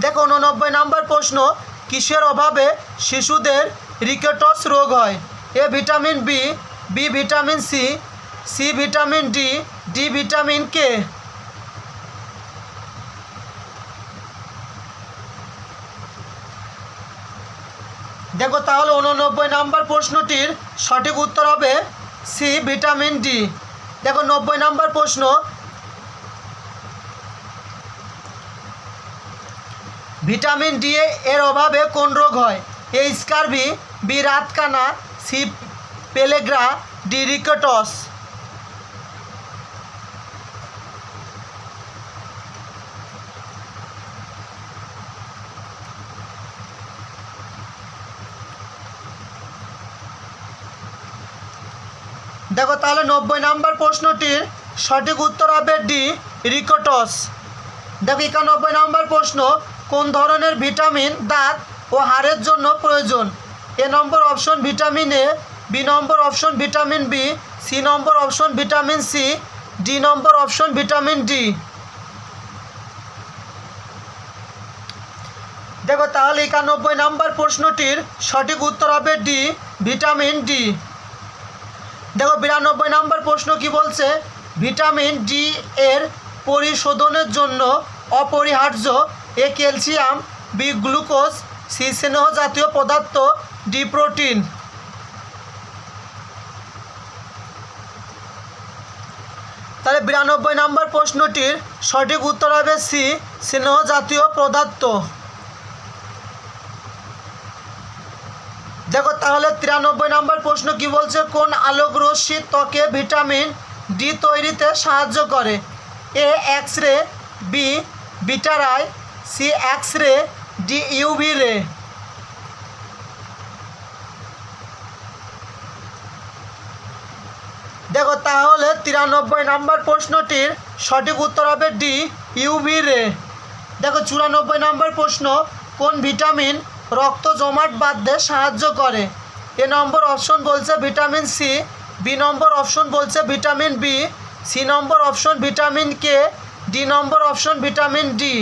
দেখো 89 নম্বর প্রশ্ন, কিসের অভাবে শিশুদের রিকেটস রোগ হয়? A vitamin B, B vitamin C, C vitamin D, D vitamin K. দেখো তাহলে 89 নম্বর প্রশ্নটির সঠিক উত্তর হবে সি ভিটামিন ডি। দেখো 90 নম্বর প্রশ্ন, ভিটামিন ডি এর অভাবে কোন রোগ হয়? এ স্কারবি, বি রাতকানা, সি পেলেগ্রা, ডি রিকেটস। দেখো তাহলে 90 নম্বর প্রশ্নটির সঠিক উত্তর হবে ডি রিকেটস। দেখো 91 নম্বর প্রশ্ন, কোন ধরনের ভিটামিন দাঁত ও হাড়ের জন্য প্রয়োজন? A number option vitamin A, B number option vitamin B, C number option vitamin C, D number option vitamin D. দেখো তাহলে 91 নম্বর প্রশ্নটির সঠিক উত্তর হবে ডি ভিটামিন ডি। দেখো 92 নম্বর প্রশ্ন কি বলছে? ভিটামিন ডি এর পরিশোধনের জন্য অপরিহার্য A calcium, B glucose, C স্নেহ জাতীয় পদার্থ, ডি প্রোটিন। তাহলে 92 নম্বর প্রশ্নটির সঠিক উত্তর হবে সি স্নেহ জাতীয় পদার্থ। দেখো তাহলে 93 নম্বর প্রশ্ন কি বলছে? কোন আলোক রশ্মি ত্বকে ভিটামিন ডি তৈরিতে সাহায্য করে? A X ray, B beta ray, C X ray, D UV ray. দেখো তাহলে 93 নম্বর প্রশ্নটির সঠিক উত্তর হবে ডি ইউভি রে। দেখো 94 নম্বর প্রশ্ন, কোন ভিটামিন রক্ত জমাট বাঁধতে সাহায্য করে? এ নম্বর অপশন বলছে vitamin C, B number option বলছে vitamin B, C number option vitamin K, D number option vitamin D.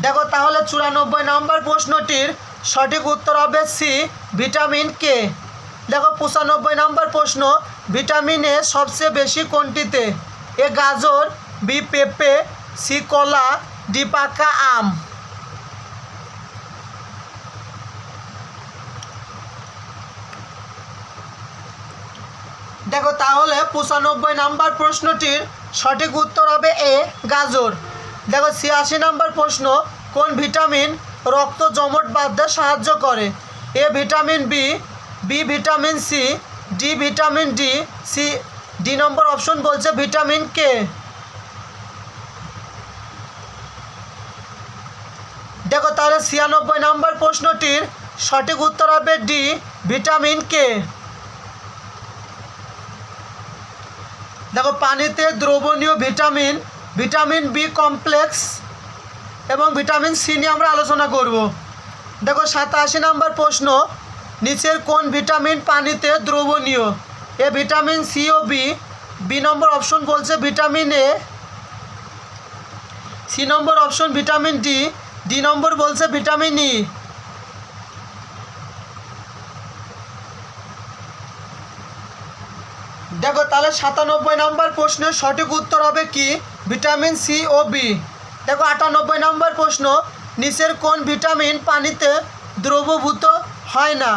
দেখো তাহলে 94 নম্বর প্রশ্নটির সঠিক উত্তর হবে সি ভিটামিন কে। দেখো 95 নম্বর প্রশ্ন, ভিটামিন এ সবচেয়ে বেশি কোনটিতে? এ গাজর, বি পেঁপে, সি কলা, ডি পাকা আম। দেখো তাহলে 95 নম্বর প্রশ্নটির সঠিক উত্তর হবে এ গাজর। দেখো 86 নম্বর প্রশ্ন, কোন ভিটামিন রক্ত জমাট বাঁধতে সাহায্য করে? A vitamin B, B vitamin C, D vitamin D, C D number option বলছে ভিটামিন কে। দেখো তাহলে 96 নম্বর প্রশ্নটির সঠিক উত্তর হবে ডি ভিটামিন কে। দেখো পানিতে দ্রবণীয় ভিটামিন, ভিটামিন বি কমপ্লেক্স এবং ভিটামিন সি নিয়ে আমরা আলোচনা করব। দেখো 87 নম্বর প্রশ্ন, নিচের কোন ভিটামিন পানিতে দ্রবণীয়? এ ভিটামিন সি ও বি, বি নম্বর অপশন বলছে vitamin A, C number option vitamin D, D number বলছে ভিটামিন ই। দেখো তাহলে 97 নম্বর প্রশ্নের সঠিক উত্তর হবে কি? ভিটামিন সি ও বি। দেখো 98 নম্বর প্রশ্ন, নিচের কোন ভিটামিন পানিতে দ্রবীভূত হয় না?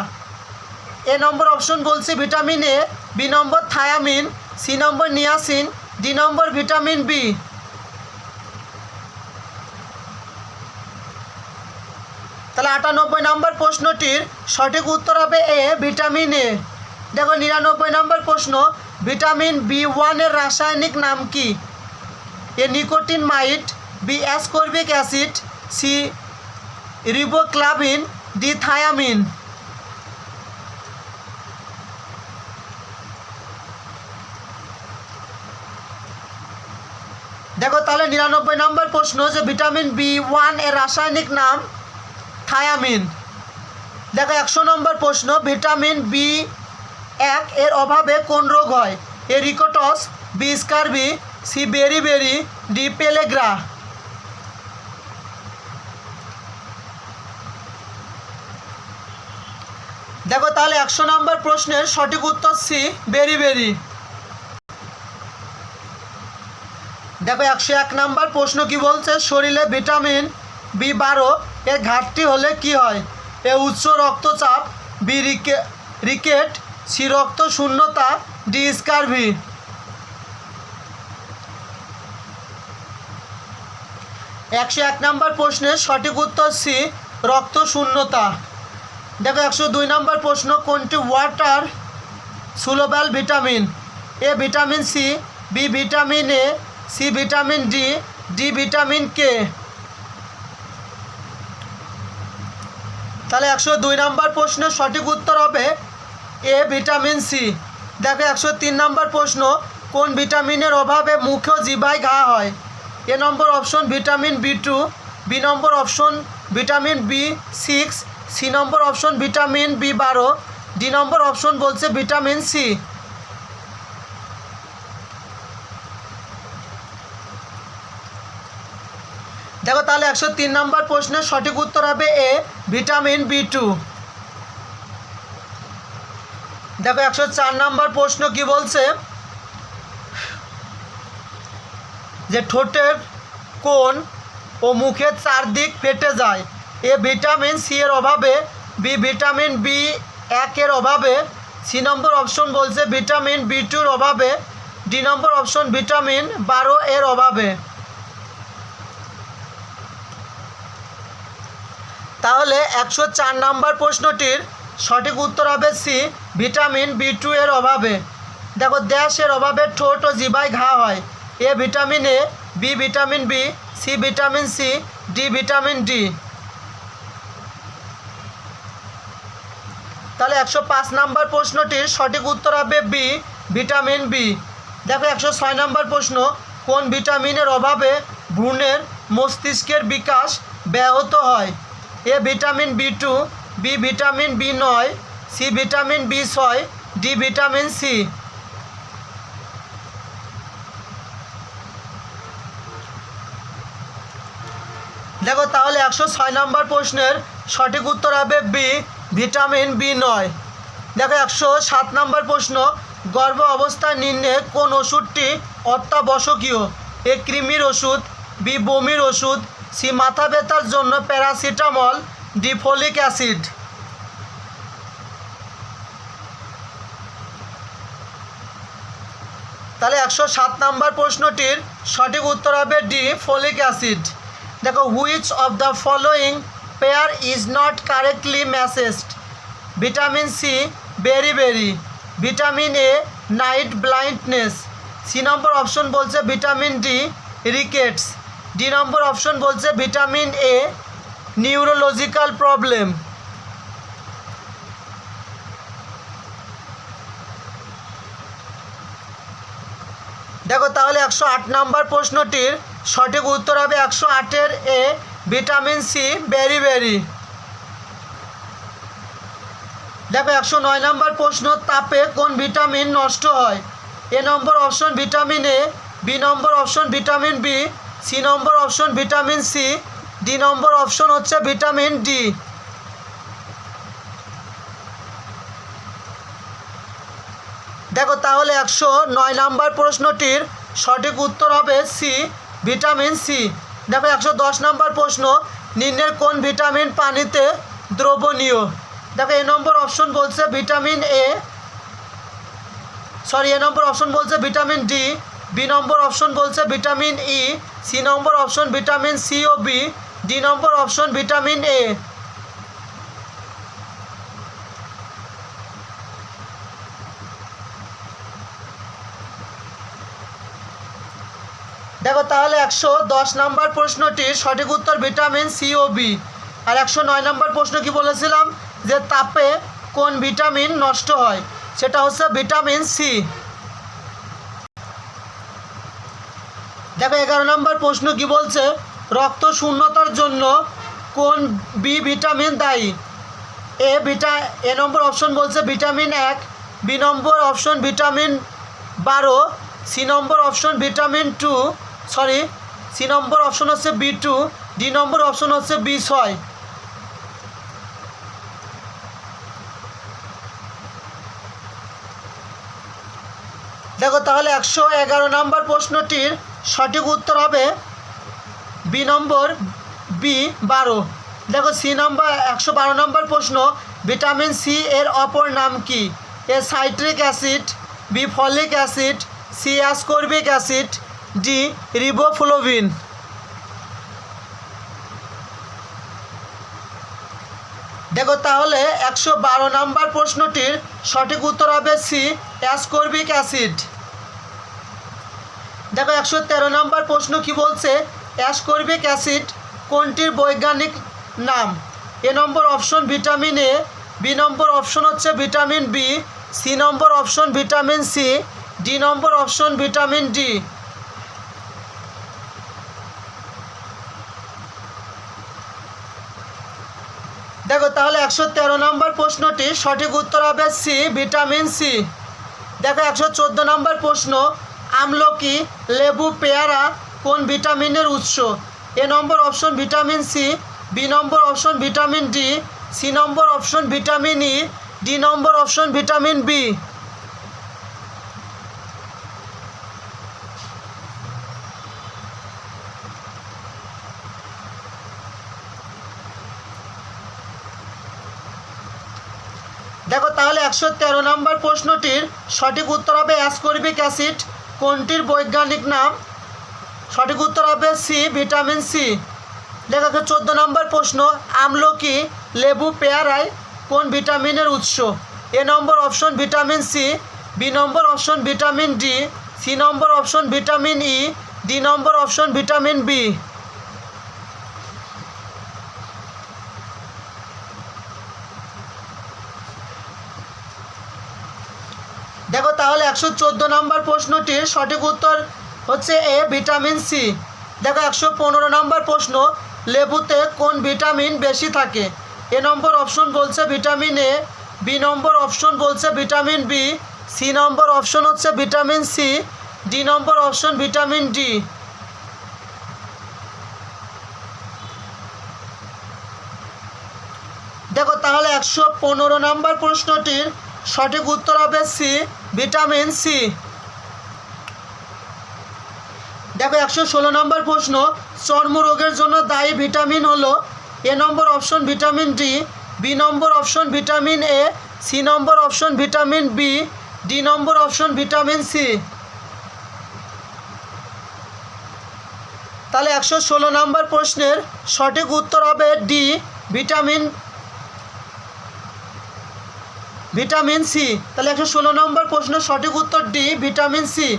এ নম্বর অপশন বলছে vitamin A, B number thiamine, C number niacin, D number vitamin B. তাহলে 98 নম্বর প্রশ্নটির সঠিক উত্তর হবে এ ভিটামিন এ। দেখো 99 নম্বর প্রশ্ন, ভিটামিন বি1 এর রাসায়নিক নাম কি? A nicotinamide, B ascorbic acid, C riboflavin, D thiamine. দেখো তাহলে 99 নম্বর প্রশ্ন, যে ভিটামিন বি1 এর রাসায়নিক নাম থায়ামিন। দেখো 100 নম্বর প্রশ্ন, ভিটামিন বি1 এর অভাবে কোন রোগ হয়? A rickets, B scurvy, C beriberi, D pellagra. দেখো তাহলে 100 নম্বর প্রশ্নের সঠিক উত্তর সি বেরিবেরি। দেখো 101 নম্বর প্রশ্ন কি বলছে? শরীরে ভিটামিন বি12 এর ঘাটতি হলে কি হয়? এ উচ্চ রক্তচাপ, বি রিকেট, সি রক্ত শূন্যতা, ডি স্কারভি। একশো 1 নম্বর প্রশ্নের সঠিক উত্তর সি রক্ত শূন্যতা। দেখো 102 নম্বর প্রশ্ন, কোনটি water soluble vitamin? A vitamin C, B vitamin A, C vitamin D, D vitamin K. তাহলে 102 নম্বর প্রশ্নের সঠিক উত্তর হবে এ ভিটামিন সি। দেখো 103 নম্বর প্রশ্ন, কোন ভিটামিনের অভাবে মুখ ও জিহ্বায় ঘা হয়? A number option vitamin B two, B number option vitamin বি6, C number option vitamin বি12, D number option বলছে ভিটামিন সি। দেখো তাহলে 103 নম্বর প্রশ্নের সঠিক উত্তর হবে এ ভিটামিন বি2। দেখো 104 নম্বর প্রশ্ন কি বলছে? যে ঠোঁটের কোণ ও মুখের চারদিক ফেটে যায়? এ ভিটামিন সি এর অভাবে, বি ভিটামিন বি1 এর অভাবে, সি নম্বর অপশন বলছে ভিটামিন বি2 এর অভাবে, ডি নম্বর অপশন ভিটামিন 12 এর অভাবে। তাহলে 104 নম্বর প্রশ্নটির সঠিক উত্তর হবে সি ভিটামিন বি2 এর অভাবে। দেখো ড্যাশের অভাবে ঠোঁট ও জিহ্বায় ঘা হয়? A vitamin A, B vitamin B, C vitamin C, D vitamin D. তাহলে 105 নম্বর প্রশ্নটির সঠিক উত্তর হবে বি ভিটামিন বি। দেখো 106 নম্বর প্রশ্ন, কোন ভিটামিনের অভাবে ভ্রূণের মস্তিষ্কের বিকাশ ব্যাহত হয়? A vitamin B two, B vitamin B nine, C vitamin বি6, ডি ভিটামিন সি। দেখো তাহলে 106 নম্বর প্রশ্নের সঠিক উত্তর হবে বি ভিটামিন বি9। দেখো 107 নম্বর প্রশ্ন, গর্ভ অবস্থা নির্ণয়ে কোন ওষুধটি অত্যাবশ্যকীয়? এ কৃমির ওষুধ, বি বমির ওষুধ, সি মাথা ব্যথার জন্য প্যারাসিটামল, ডি ফলিক অ্যাসিড। তাহলে 107 নম্বর প্রশ্নটির সঠিক উত্তর হবে ডি ফলিক অ্যাসিড। দেখো which of the following pair is not correctly matched? Vitamin C beriberi, vitamin A night blindness, C number option বলছে vitamin D rickets, D number option বলছে vitamin A neurological problem. দেখো তাহলে 108 number প্রশ্নটির সঠিক উত্তর হবে 108-এর এ, vitamin C বেরি বেরি। দেখো 109 number প্রশ্ন, তাপে কোন ভিটামিন নষ্ট হয়? A number option vitamin A, B number option vitamin B, C number option vitamin C, D number option হচ্ছে ভিটামিন ডি। দেখো তাহলে 109 নাম্বার প্রশ্নটির সঠিক উত্তর হবে সি, ভিটামিন সি। দেখো 110 নাম্বার প্রশ্ন, নিম্নের কোন ভিটামিন পানিতে দ্রবণীয়? দেখো এ নম্বর অপশন বলছে vitamin A, A number option বলছে vitamin D, B number option বলছে vitamin E, C number option vitamin C ও B, D number option vitamin A. দেখো তাহলে 110 নাম্বার প্রশ্নটির সঠিক উত্তর ভিটামিন সি ও বি। আর 109 নাম্বার প্রশ্ন কি বলেছিলাম, যে তাপে কোন ভিটামিন নষ্ট হয়? সেটা হচ্ছে ভিটামিন সি। দেখো 11 নম্বর প্রশ্ন কি বলছে, রক্ত শূন্যতার জন্য কোন বি ভিটামিন দায়ী? এ নম্বর অপশন বলছে vitamin 1, B number option vitamin 12, C number option vitamin 2, C number option হচ্ছে B2, ডি নম্বর অপশন হচ্ছে B6। দেখো তাহলে 111 নম্বর প্রশ্নটির সঠিক উত্তর হবে বি নম্বর B12। দেখো 112 নম্বর প্রশ্ন, ভিটামিন সি এর অপর নাম কি? A citric acid, B folic acid, C ascorbic acid, D riboflavin. দেখো তাহলে 112 নম্বর প্রশ্নটির সঠিক উত্তর হবে সি, অ্যাসকর্বিক অ্যাসিড। দেখো 113 নম্বর প্রশ্ন কি বলছে, অ্যাসকর্বিক অ্যাসিড কোনটির বৈজ্ঞানিক নাম? A number option vitamin A, B number option হচ্ছে vitamin B, C number option vitamin C, D number option vitamin D. দেখো তাহলে 113 নম্বর প্রশ্নটি সঠিক উত্তর হবে সি, ভিটামিন সি। দেখো 114 নম্বর প্রশ্ন, আমলকি, লেবু, পেয়ারা কোন ভিটামিনের উৎস? এ number option vitamin C, B number option vitamin D, C number option vitamin E, D number option vitamin B. দেখো তাহলে 113 নম্বর প্রশ্নটির সঠিক উত্তর হবে অ্যাসকর্বিক অ্যাসিড কোনটির বৈজ্ঞানিক নাম? সঠিক উত্তর হবে সি, ভিটামিন সি। দেখো 14 নম্বর প্রশ্ন, আমলকি, লেবু, পেয়ারায় কোন ভিটামিনের উৎস? এ number option vitamin C, B number option vitamin D, C number option vitamin E, D number option vitamin B. দেখো তাহলে 114 নম্বর প্রশ্নটির সঠিক উত্তর হচ্ছে এ, ভিটামিন সি। দেখো 115 নম্বর প্রশ্ন, লেবুতে কোন ভিটামিন বেশি থাকে? এ নম্বর অপশন বলছে vitamin A, B number option বলছে vitamin B, C number option হচ্ছে vitamin C, D number option vitamin D. দেখো তাহলে 115 নম্বর প্রশ্নটির সঠিক উত্তর হবে সি, ভিটামিন সি। দেখো 116 নম্বর প্রশ্ন, চর্মরোগের জন্য দায়ী ভিটামিন হলো? A number option vitamin D, B number option vitamin A, C number option vitamin B, D number option vitamin C. তাহলে 116 নম্বর প্রশ্নের সঠিক উত্তর হবে ডি, ভিটামিন সি। তাহলে 116 নম্বর প্রশ্নের সঠিক উত্তর ডি, ভিটামিন সি।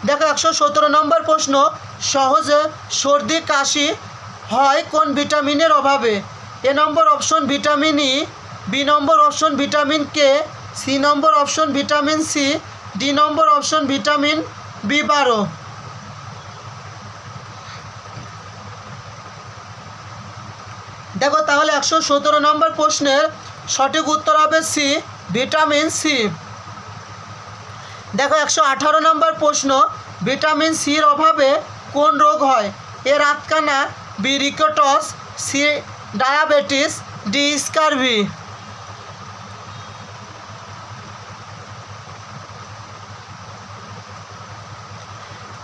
দেখো 117 নম্বর প্রশ্ন, সহজে সর্দি কাশি হয় কোন ভিটামিনের অভাবে? এ number option vitamin E, B number option vitamin K, C number option vitamin C, D number option vitamin B12। দেখো তাহলে 117 নম্বর প্রশ্নের সঠিক উত্তর হবে সি, ভিটামিন সি। দেখো 118 নম্বর প্রশ্ন, ভিটামিন সির অভাবে কোন রোগ হয়? এ রাতকানা, B rickets, C diabetes, D scurvy.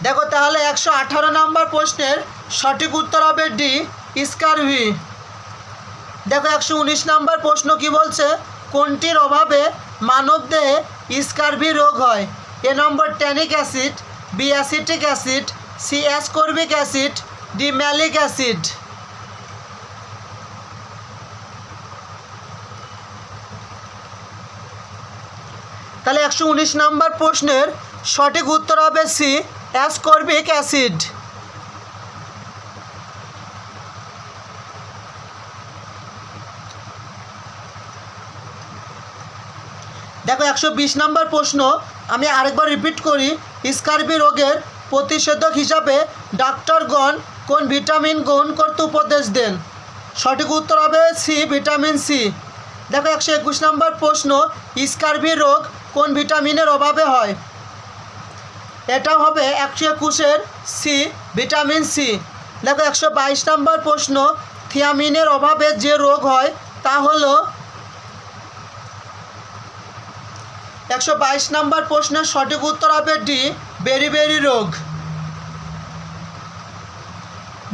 দেখো তাহলে 118 নম্বর প্রশ্নের সঠিক উত্তর হবে ডি, স্কারভি। দেখো 119 নম্বর প্রশ্ন কি বলছে? কোনটির অভাবে মানবদেহে স্কারভি রোগ হয়? A number tannic acid, B acetic acid, C ascorbic acid, D malic acid. তাহলে 119 নম্বর প্রশ্নের সঠিক উত্তর হবে সি, অ্যাসকর্বিক অ্যাসিড। দেখো 120 নম্বর প্রশ্ন, আমি আরেকবার রিপিট করি। স্কারভি রোগের প্রতিষেধক হিসাবে ডাক্তারগণ কোন ভিটামিন গ্রহণ করতে উপদেশ দেন? সঠিক উত্তর হবে সি, ভিটামিন সি। দেখো 121 নম্বর প্রশ্ন, স্কারভি রোগ কোন ভিটামিনের অভাবে হয়? এটা হবে 121-এর সি, ভিটামিন সি। দেখো 122 নম্বর প্রশ্ন, থিয়ামিনের অভাবে যে রোগ হয় তা হলো? 122 নম্বর প্রশ্নের সঠিক উত্তর হবে ডি, বেরিবেরি রোগ।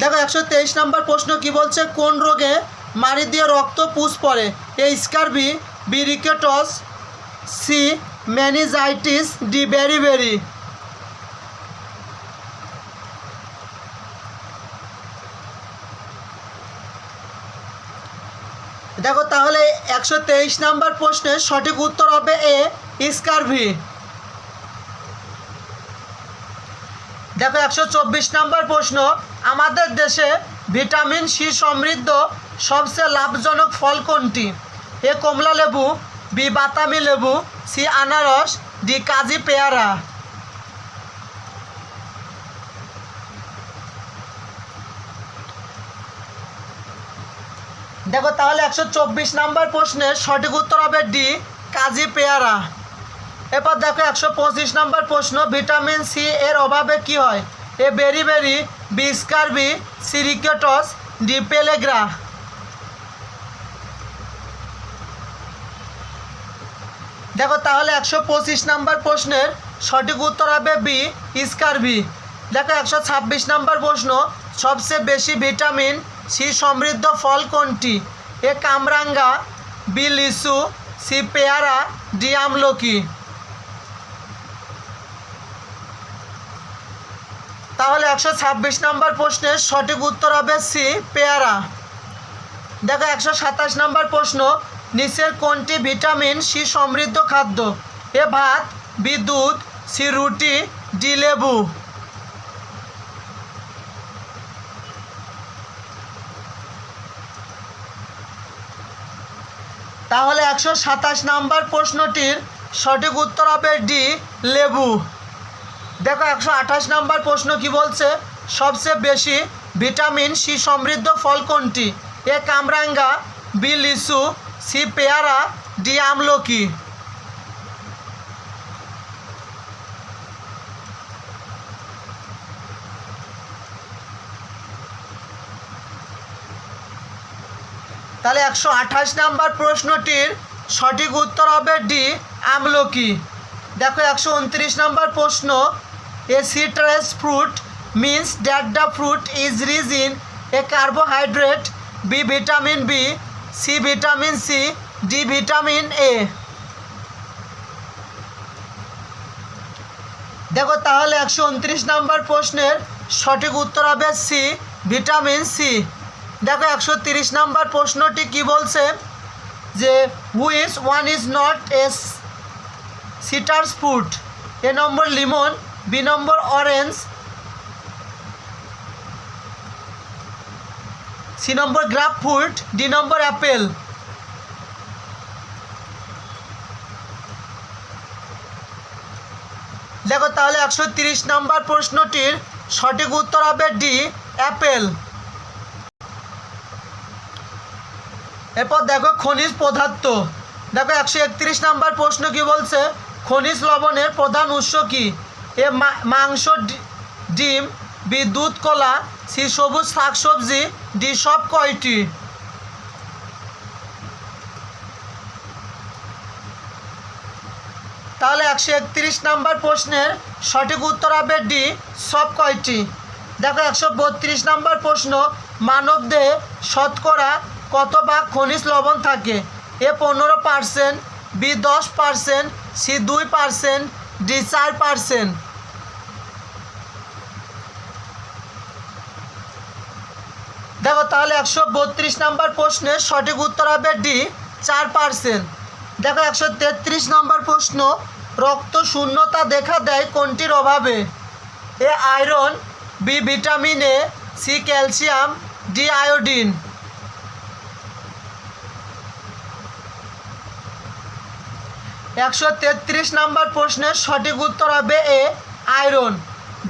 দেখো 123 নম্বর প্রশ্ন কি বলছে? কোন রোগে মাড়ি দিয়ে রক্ত পুষ পড়ে? A scurvy, B rickets, C meningitis, D beriberi. দেখো তাহলে 123 নম্বর প্রশ্নের সঠিক উত্তর হবে এ, স্কারভি। দেখো 124 নম্বর প্রশ্ন, আমাদের দেশে ভিটামিন সি সমৃদ্ধ সবচেয়ে লাভজনক ফল কোনটি? এ কমলা লেবু, বি বাতাবি লেবু, সি আনারস, ডি কাজি পেয়ারা। দেখো তাহলে 124 নম্বর প্রশ্নের সঠিক উত্তর হবে ডি, কাজি পেয়ারা। এরপর দেখো 125 নম্বর প্রশ্ন, ভিটামিন সি এর অভাবে কি হয়? A beriberi, B scurvy, C rickets, D pellagra. দেখো তাহলে 125 নম্বর প্রশ্নের সঠিক উত্তর হবে বি, স্কারভি। দেখো 126 নম্বর প্রশ্ন, সবচেয়ে বেশি ভিটামিন সি সমৃদ্ধ ফল কোনটি? এ কামরাঙ্গা, বি লিচু, সি পেয়ারা, ডি আমলকি। তাহলে 126 নম্বর প্রশ্নের সঠিক উত্তর হবে সি, পেয়ারা। দেখো 127 নম্বর প্রশ্ন, নিচের কোনটি ভিটামিন সি সমৃদ্ধ খাদ্য? এ ভাত, বি দুধ, সি রুটি, ডি লেবু। তাহলে 127 নম্বর প্রশ্নটির সঠিক উত্তর হবে ডি, লেবু। দেখো 128 নম্বর প্রশ্ন কি বলছে? সবচেয়ে বেশি ভিটামিন সি সমৃদ্ধ ফল কোনটি? এ কামরাঙ্গা, বি লিচু, সি পেয়ারা, ডি আমলকি। তাহলে 128 নম্বর প্রশ্নটির সঠিক উত্তর হবে ডি, আমলকি। দেখো 129 নম্বর প্রশ্ন, A citrus fruit means that the fruit is rich in A carbohydrate, B vitamin B, C vitamin C, D vitamin A. দেখো তাহলে 129 নম্বর প্রশ্নের সঠিক উত্তর হবে সি, ভিটামিন সি। দেখো 130 নম্বর প্রশ্নটি কি বলছে? যে which one is not a citrus fruit? A number lemon, B number orange, C number grapefruit, D number apple. দেখো তাহলে 130 নম্বর প্রশ্নটির সঠিক উত্তর হবে ডি, অ্যাপেল। এরপর দেখো খনিজ পদার্থ। দেখো 131 নম্বর প্রশ্ন কি বলছে, খনিজ লবণের প্রধান উৎস কি? এ মাংস, ডিম, বি দুধ, কলা, সি সবুজ শাকসবজি, ডি সব কয়টি? তাহলে 131 নম্বর প্রশ্নের সঠিক উত্তর হবে ডি, সব কয়টি। দেখো 132 নম্বর প্রশ্ন, মানবদেহে শতকরা কত ভাগ খনিজ লবণ থাকে? এ 15%, বি 10%, সি 2%, ডি 4%। দেখো তাহলে 132 নম্বর প্রশ্নের সঠিক উত্তর হবে ডি, 4%। দেখো 133 নম্বর প্রশ্ন, রক্ত শূন্যতা দেখা দেয় কোনটির অভাবে? A iron, B vitamin A, C calcium, D iodine. 133 number প্রশ্নের সঠিক উত্তর হবে এ আয়রন।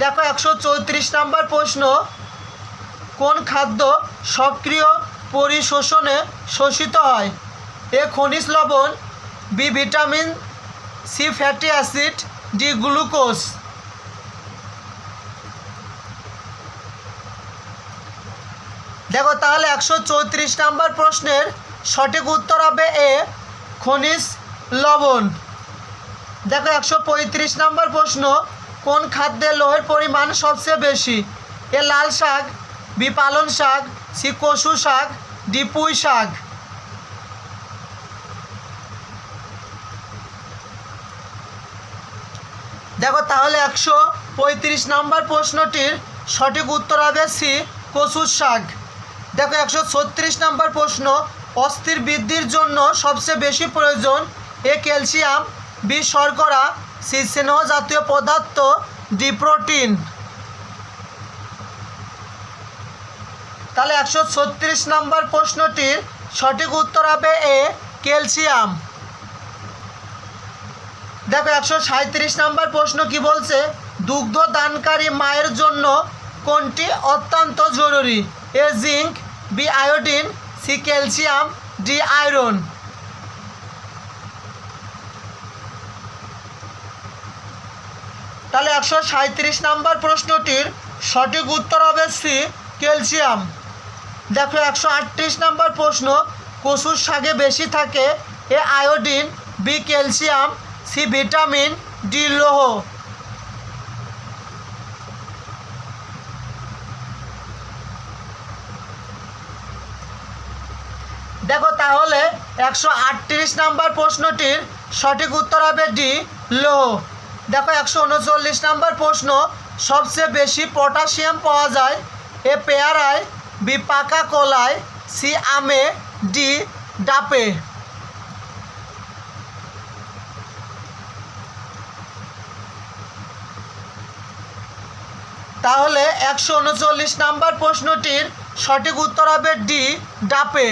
দেখো 134 নম্বর প্রশ্ন, কোন খাদ্য সক্রিয় পরিশোষণে শোষিত হয়? এ খনিজ লবণ, B vitamin, C fatty acid, D glucose. দেখো তাহলে 134 নম্বর প্রশ্নের সঠিক উত্তর হবে এ খনিজ লবণ। দেখো 135 নম্বর প্রশ্ন, কোন খাদ্যে লোহের পরিমাণ সবচেয়ে বেশি? এ লাল শাক, বি পালং শাক, সি কচু শাক, ডি পুঁই শাক। দেখো তাহলে 135 নম্বর প্রশ্নটির সঠিক উত্তর হবে সি কচুর শাক। দেখো 136 নম্বর প্রশ্ন, অস্থির বৃদ্ধির জন্য সবচেয়ে বেশি প্রয়োজন? এ ক্যালসিয়াম, বি শর্করা, সি স্নেহ জাতীয় পদার্থ, ডি প্রোটিন। তাহলে 136 নম্বর প্রশ্নটির সঠিক উত্তর হবে এ ক্যালসিয়াম। দেখো 137 নম্বর প্রশ্ন কি বলছে, দুগ্ধ দানকারী মায়ের জন্য কোনটি অত্যন্ত জরুরি? A zinc, B iodine, C calcium, D iron. তাহলে 137 নম্বর প্রশ্নটির সঠিক উত্তর হবে সি ক্যালসিয়াম। দেখো 138 নম্বর প্রশ্ন, কচুর শাকে বেশি থাকে? A iodine, B calcium, C vitamin, D লৌহ। দেখো তাহলে 138 নম্বর প্রশ্নটির সঠিক উত্তর হবে ডি লৌহ। দেখো 139 নম্বর প্রশ্ন, সবচেয়ে বেশি পটাশিয়াম পাওয়া যায়? এ পেয়ারায়, বি পাকা কলায়, সি আমে, ডি ডাবে। তাহলে 139 নম্বর প্রশ্নটির সঠিক উত্তর হবে ডি ডাবে।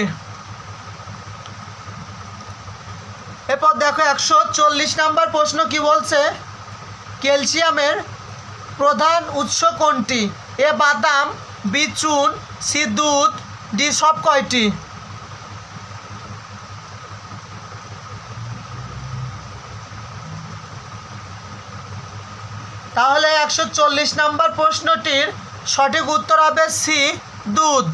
এরপর দেখো 140 নম্বর প্রশ্ন কি বলছে, ক্যালসিয়ামের প্রধান উৎস কোনটি? এ বাদাম, বি চুন, সি দুধ, ডি সব কয়টি? তাহলে 140 নম্বর প্রশ্নটির সঠিক উত্তর হবে সি দুধ।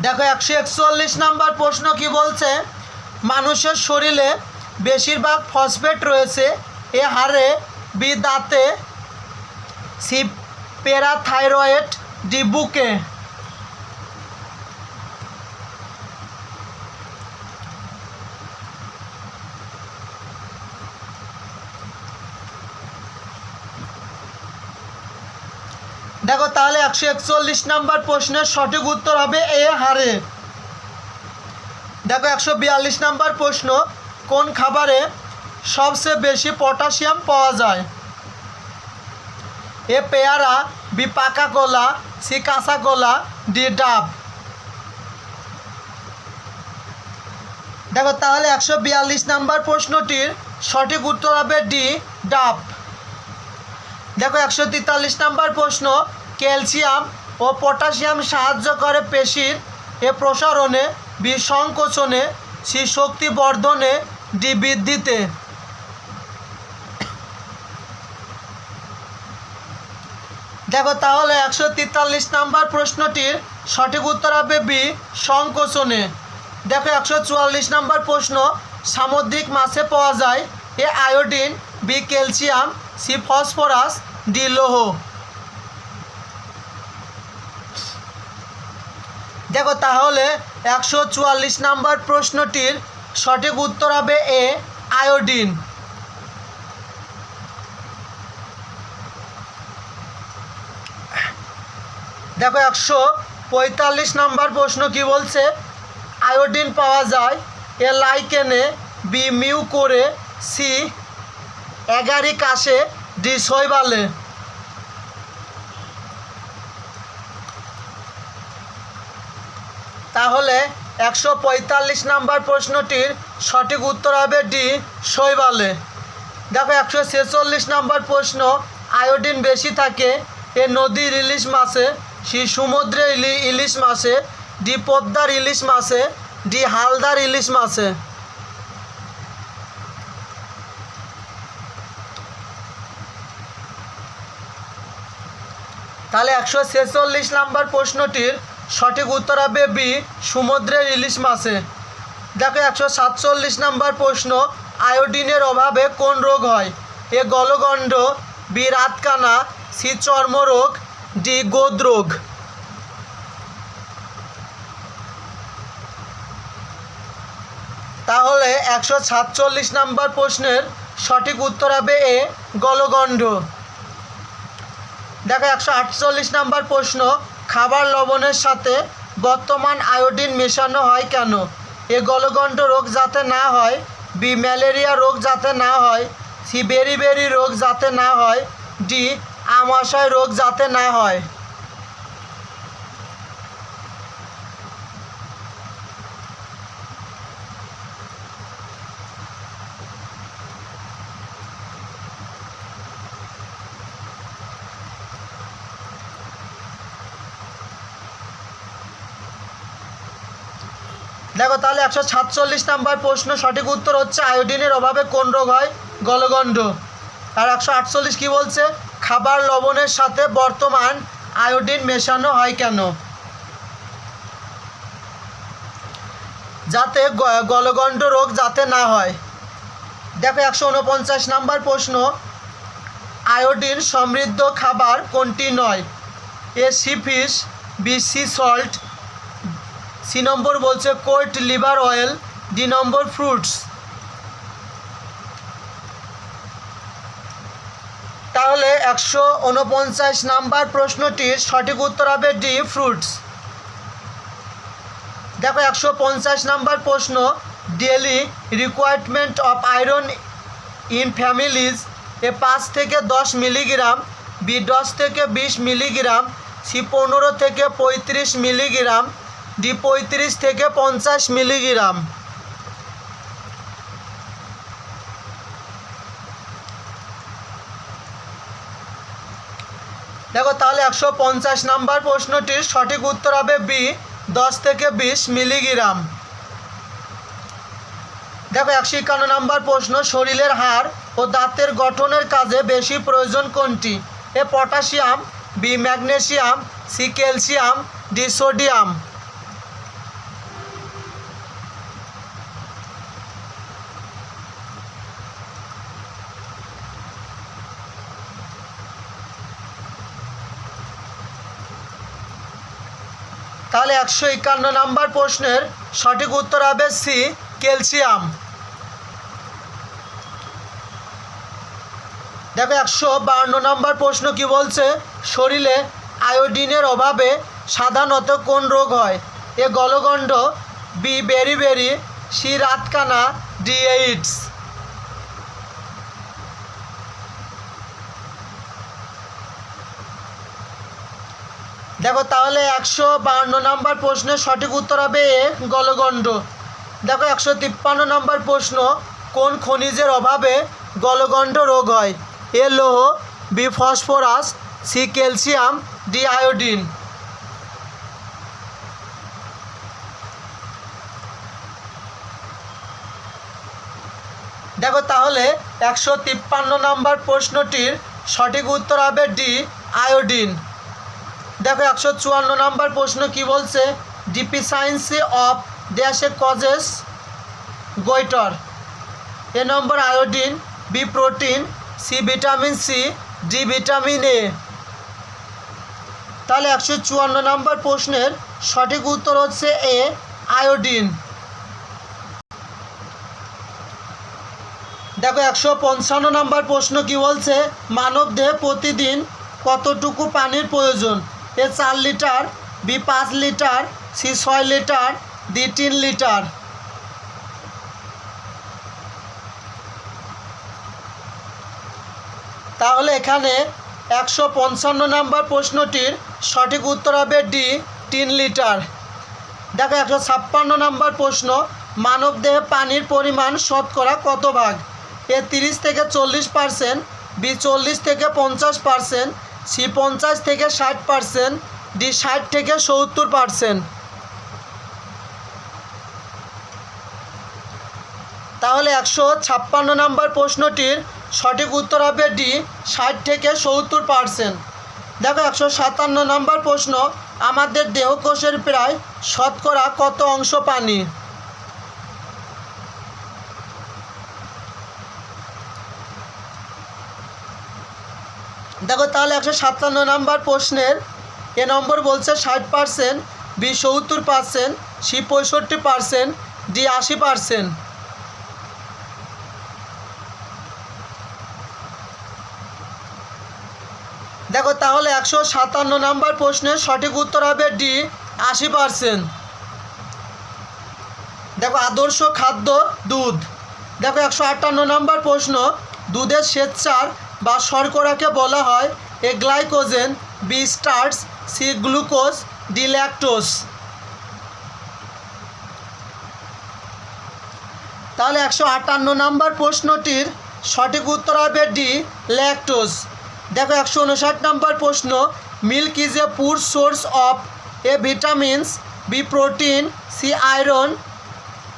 দেখো 141 নম্বর প্রশ্ন কি বলছে, মানুষের শরীরে বেশিরভাগ ফসফেট রয়েছে? এ হাড়ে, বি দাঁতে, সি প্যারাথাইরয়েড, ডি বুকে। দেখো তাহলে 141 নম্বর প্রশ্নের সঠিক উত্তর হবে এ হাড়ে। দেখো 142 নম্বর প্রশ্ন, কোন খাবারে সবচেয়ে বেশি পটাশিয়াম পাওয়া যায়? এ পেয়ারা, বি পাকা কলা, সি কাঁচা কলা, ডি ডাব। দেখো তাহলে 142 নাম্বার প্রশ্নটির সঠিক উত্তর হবে ডি, ডাব। দেখো 143 নাম্বার প্রশ্ন, ক্যালসিয়াম ও পটাশিয়াম সাহায্য করে পেশির এ প্রসারণে, বি সংকোচনে, সি শক্তি বর্ধনে, ডি বৃদ্ধিতে। দেখো তাহলে 143 নাম্বার প্রশ্নটির সঠিক উত্তর হবে বি, সংকোচনে। দেখো 144 নাম্বার প্রশ্ন, সামুদ্রিক মাছে পাওয়া যায় A iodine, B calcium, C phosphorus, D লৌহ। দেখো তাহলে 144 নাম্বার প্রশ্নটির সঠিক উত্তর হবে এ, আয়োডিন। দেখো 145 নাম্বার প্রশ্ন কি বলছে, আয়োডিন পাওয়া যায় এ লাইকেনে, বি মিউকোরে, সি এগারিক আসে, ডি শৈবালে। তাহলে 145 নাম্বার প্রশ্নটির সঠিক উত্তর হবে ডি, শৈবালে। দেখো 146 নাম্বার প্রশ্ন, আয়োডিন বেশি থাকে এ নদীর ইলিশ মাছে, সি সমুদ্রে ইলিশ মাছে, ডি পদ্মার ইলিশ মাছে, ডি হালদার ইলিশ মাছে। তাহলে 146 নাম্বার প্রশ্নটির সঠিক উত্তর হবে বি, সমুদ্রের ইলিশ মাছে। দেখো 147 নাম্বার প্রশ্ন, আয়োডিনের অভাবে কোন রোগ হয়, এ গলগণ্ড, বি রাতকানা, সি চর্মরোগ, ডি গোদরোগ। তাহলে 147 নাম্বার প্রশ্নের সঠিক উত্তর হবে এ, গলগণ্ড। দেখো 148 নাম্বার প্রশ্ন, খাবার লবণের সাথে বর্তমান আয়োডিন মেশানো হয় কেন, এ গলগণ্ড রোগ যাতে না হয়, বি ম্যালেরিয়া রোগ যাতে না হয়, সি বেরি রোগ যাতে না হয়, ডি আমাশয় রোগ যাতে না হয়। দেখো তাহলে 147 নাম্বার প্রশ্ন সঠিক উত্তর হচ্ছে আয়োডিনের অভাবে কোন রোগ হয়, গলগণ্ড। আর 148 কি বলছে, খাবার লবণের সাথে বর্তমান আয়োডিন মেশানো হয় কেন, যাতে গলগণ্ড রোগ যাতে না হয়। দেখো 149 নাম্বার প্রশ্ন, আয়োডিন সমৃদ্ধ খাবার কোনটি নয়, A sea fish, B sea salt, C number বলছে cold liver oil, D number fruits. তাহলে 149 নাম্বার প্রশ্নটির সঠিক উত্তর হবে ডি, ফ্রুটস। দেখো 150 নাম্বার প্রশ্ন, daily requirement of iron in families, A 5 থেকে 10 মিলিগ্রাম, বি 10 থেকে 20 মিলিগ্রাম, সি 15 থেকে 35 মিলিগ্রাম, ডি 35 থেকে 50 মিলিগ্রাম। দেখো তাহলে 150 নাম্বার প্রশ্নটির সঠিক উত্তর হবে বি, 10 থেকে 20 মিলিগ্রাম। দেখো 151 নাম্বার প্রশ্ন, শরীরের হাড় ও দাঁতের গঠনের কাজে বেশি প্রয়োজন কোনটি, A potassium, B magnesium, C calcium, D sodium. তাহলে 151 নাম্বার প্রশ্নের সঠিক উত্তর হবে সি, ক্যালসিয়াম। দেখো 152 নাম্বার প্রশ্ন কি বলছে, শরীরে আয়োডিনের অভাবে সাধারণত কোন রোগ হয়, এ গলগণ্ড, বি বেরি, সি রাতকানা, ডি এইডস। দেখো তাহলে 152 নাম্বার প্রশ্নের সঠিক উত্তর হবে এ, গলগণ্ড। দেখো 153 নম্বর প্রশ্ন, কোন খনিজের অভাবে গলগণ্ড রোগ হয়? এ লৌহ, B phosphorus, C calcium, D iodine. দেখো তাহলে 153 নম্বর প্রশ্নটির সঠিক উত্তর হবে ডি আয়োডিন। দেখো 154 নম্বর প্রশ্ন কি বলছে? ডিফিসায়েন্সি অফ ড্যাশে causes goiter. A number iodine, B protein, C vitamin C, D vitamin A. তাহলে 154 নম্বর প্রশ্নের সঠিক উত্তর হচ্ছে এ আয়োডিন। দেখো 155 নম্বর প্রশ্ন কি বলছে? মানবদেহে প্রতিদিন কতটুকু পানির প্রয়োজন? A 4 litre, B 5 litre, C 6 litre, D 3 litre. তাহলে এখানে 155 নম্বর প্রশ্নটির সঠিক উত্তর হবে ডি 3 লিটার। দেখো 156 নম্বর প্রশ্ন, মানবদেহে পানির পরিমাণ শতকরা কত ভাগ? এ 30 থেকে 40%, বি 40 থেকে 50%, সি 50 থেকে 60%, ডি 60 থেকে 70%। তাহলে 156 নম্বর প্রশ্নটির সঠিক উত্তর হবে ডি 60 থেকে 70%। দেখো 157 নম্বর প্রশ্ন, আমাদের দেহকোষের প্রায় শতকরা কত অংশ পানি? দেখো তাহলে 157 নম্বর প্রশ্নের এ নম্বর বলছে 60%, বি 70%, সি 65%, ডি 80%। দেখো তাহলে 157 নম্বর প্রশ্নের সঠিক উত্তর হবে ডি 80%। দেখো আদর্শ খাদ্য দুধ। দেখো 158 নম্বর প্রশ্ন, দুধের শ্বেতসার বা শর্করাকে বলা হয় A glycogen, B starch, C glucose, D lactose. তাহলে 158 নম্বর প্রশ্নটির সঠিক উত্তর হবে ডি ল্যাকটোজ। দেখো 159 নম্বর প্রশ্ন, milk is a poor source of A vitamins, B protein, C iron,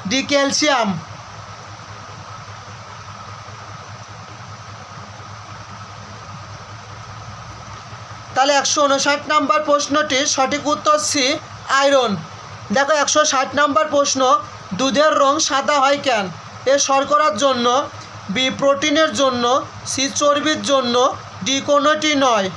D calcium. তাহলে 159 নম্বর প্রশ্নটির সঠিক উত্তর সি আয়রন। দেখো 160 নম্বর প্রশ্ন, দুধের রং সাদা হয় কেন? এ শর্করার জন্য, বি প্রোটিনের জন্য, সি চর্বির জন্য, ডি কোনোটি নয়।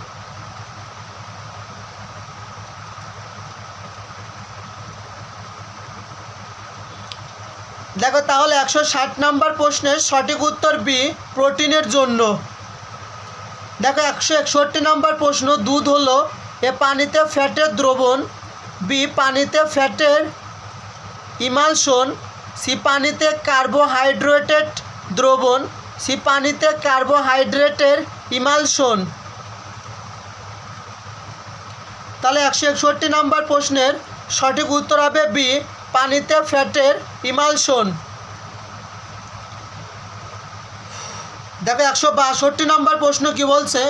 দেখো তাহলে 160 নম্বর প্রশ্নের সঠিক উত্তর বি প্রোটিনের জন্য। দেখো 161 নম্বর প্রশ্ন, দুধ হলো এ পানিতে ফ্যাটের দ্রবণ, বি পানিতে ফ্যাটের ইমালশন, সি পানিতে কার্বোহাইড্রেটেড দ্রবণ, সি পানিতে কার্বোহাইড্রেটের ইমালশন। তাহলে 161 নম্বর প্রশ্নের সঠিক উত্তর হবে বি পানিতে ফ্যাটের ইমালশন। দেখো 162 নম্বর প্রশ্ন কি বলছে?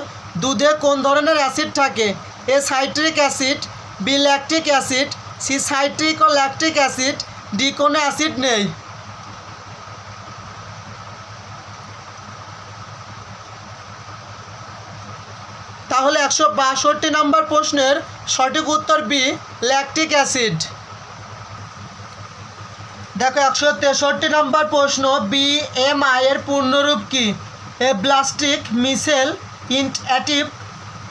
দুধে কোন ধরনের অ্যাসিড থাকে? A citric acid, B lactic acid, C citric ও ল্যাকটিক অ্যাসিড, ডি কোনো অ্যাসিড নেই। তাহলে 162 নম্বর প্রশ্নের সঠিক উত্তর বি ল্যাকটিক অ্যাসিড। দেখো 163 নম্বর প্রশ্ন, BMI এর পূর্ণরূপ কি? A plastic missile inactive,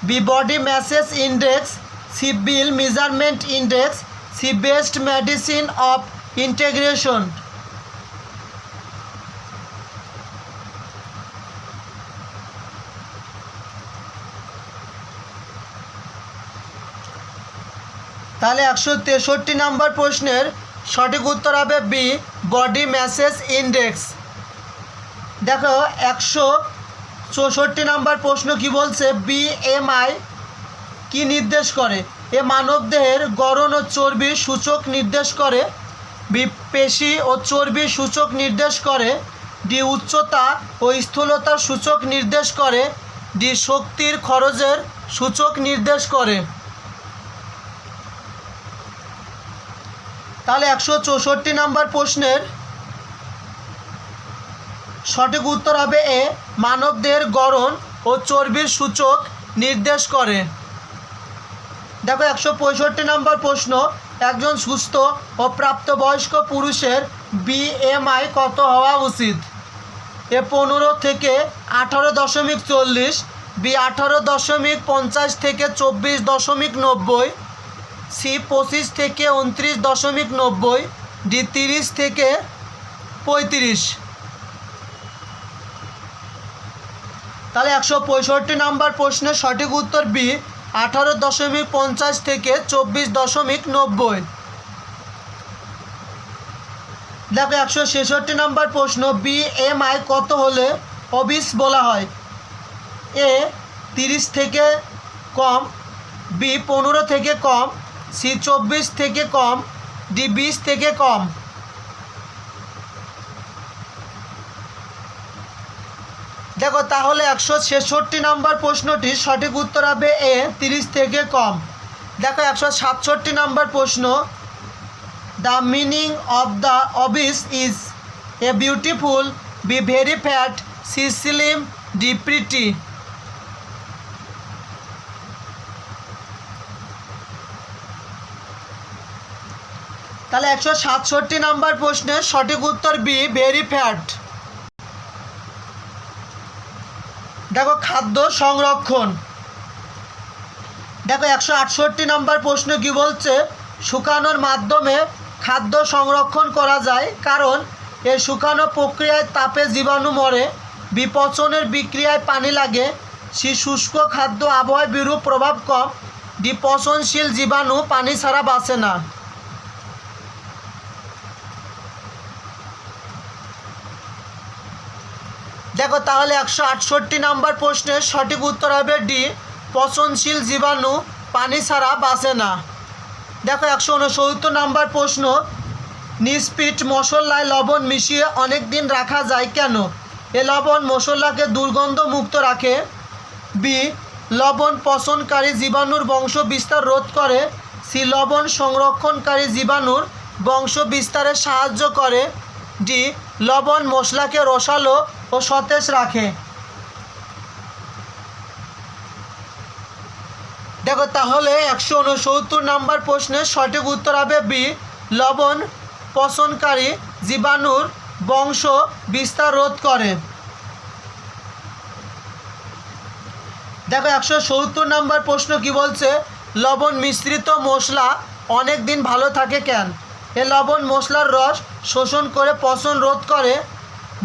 B body masses index, C bill measurement index, C best medicine of integration. তাহলে 163 নম্বর প্রশ্নের সঠিক উত্তর হবে বি বডি ম্যাসেস ইন্ডেক্স। দেখো 164 নম্বর প্রশ্ন কি বলছে? BMI কি নির্দেশ করে? এ মানবদেহের গড়ন ও চর্বির সূচক নির্দেশ করে, বি পেশি ও চর্বির সূচক নির্দেশ করে, ডি উচ্চতা ও স্থূলতার সূচক নির্দেশ করে, ডি শক্তির খরচের সূচক নির্দেশ করে। তাহলে 164 নম্বর প্রশ্নের সঠিক উত্তর হবে এ, মানবদেহের গড়ন ও চর্বির সূচক নির্দেশ করে। দেখো 165 নম্বর প্রশ্ন, একজন সুস্থ ও প্রাপ্তবয়স্ক পুরুষের BMI কত হওয়া উচিত? এ 15 থেকে 18.40, বি 18.50 থেকে 24.90, সি 25 থেকে 29.90, ডি 30 থেকে 35। তাহলে 165 নম্বর প্রশ্নের সঠিক উত্তর বি, 18.50 থেকে 24.90। দেখো 166 নম্বর প্রশ্ন, BMI কত হলে অবিস বলা হয়? এ 30 থেকে কম, বি 15 থেকে কম, সি 24 থেকে কম, ডি 20 থেকে কম। দেখো তাহলে 166 নম্বর প্রশ্নটির সঠিক উত্তর হবে এ, 30 থেকে কম। দেখো 167 নম্বর প্রশ্ন, the meaning of the obese is A beautiful, B very fat, C slim, D pretty. তাহলে 167 নম্বর প্রশ্নের সঠিক উত্তর বি, ভেরি ফ্যাট। দেখো খাদ্য সংরক্ষণ। দেখো 168 নম্বর প্রশ্ন কি বলছে? শুকানোর মাধ্যমে খাদ্য সংরক্ষণ করা যায়, কারণ এই শুকানো প্রক্রিয়ায় তাপে জীবাণু মরে, বিপচনের বিক্রিয়ায় পানি লাগে, সি শুষ্ক খাদ্য আবহাওয়ায় বিরূপ প্রভাব কম, ডি পচনশীল জীবাণু পানি ছাড়া বাঁচে না। দেখো তাহলে 168 নম্বর প্রশ্নের সঠিক উত্তর হবে ডি, পচনশীল জীবাণু পানি ছাড়া বাঁচে না। দেখো 169 নম্বর প্রশ্ন, নিষ্পিট মশলায় লবণ মিশিয়ে অনেক দিন রাখা যায় কেন? এ লবণ মশলাকে দুর্গন্ধ মুক্ত রাখে, বি লবণ পচনকারী জীবাণুর বংশ বিস্তার রোধ করে, সি লবণ সংরক্ষণকারী জীবাণুর বংশ বিস্তারে সাহায্য করে, ডি লবণ মশলাকে রসালো ও সতেজ রাখে। দেখো তাহলে 169 নম্বর প্রশ্নের সঠিক উত্তর হবে বি, লবণ পচনকারী জীবাণুর বংশ বিস্তার রোধ করে। দেখো 170 নম্বর প্রশ্ন কি বলছে? লবণ মিশ্রিত মশলা অনেক দিন ভালো থাকে কেন? এ লবণ মশলার রস শোষণ করে পচন রোধ করে,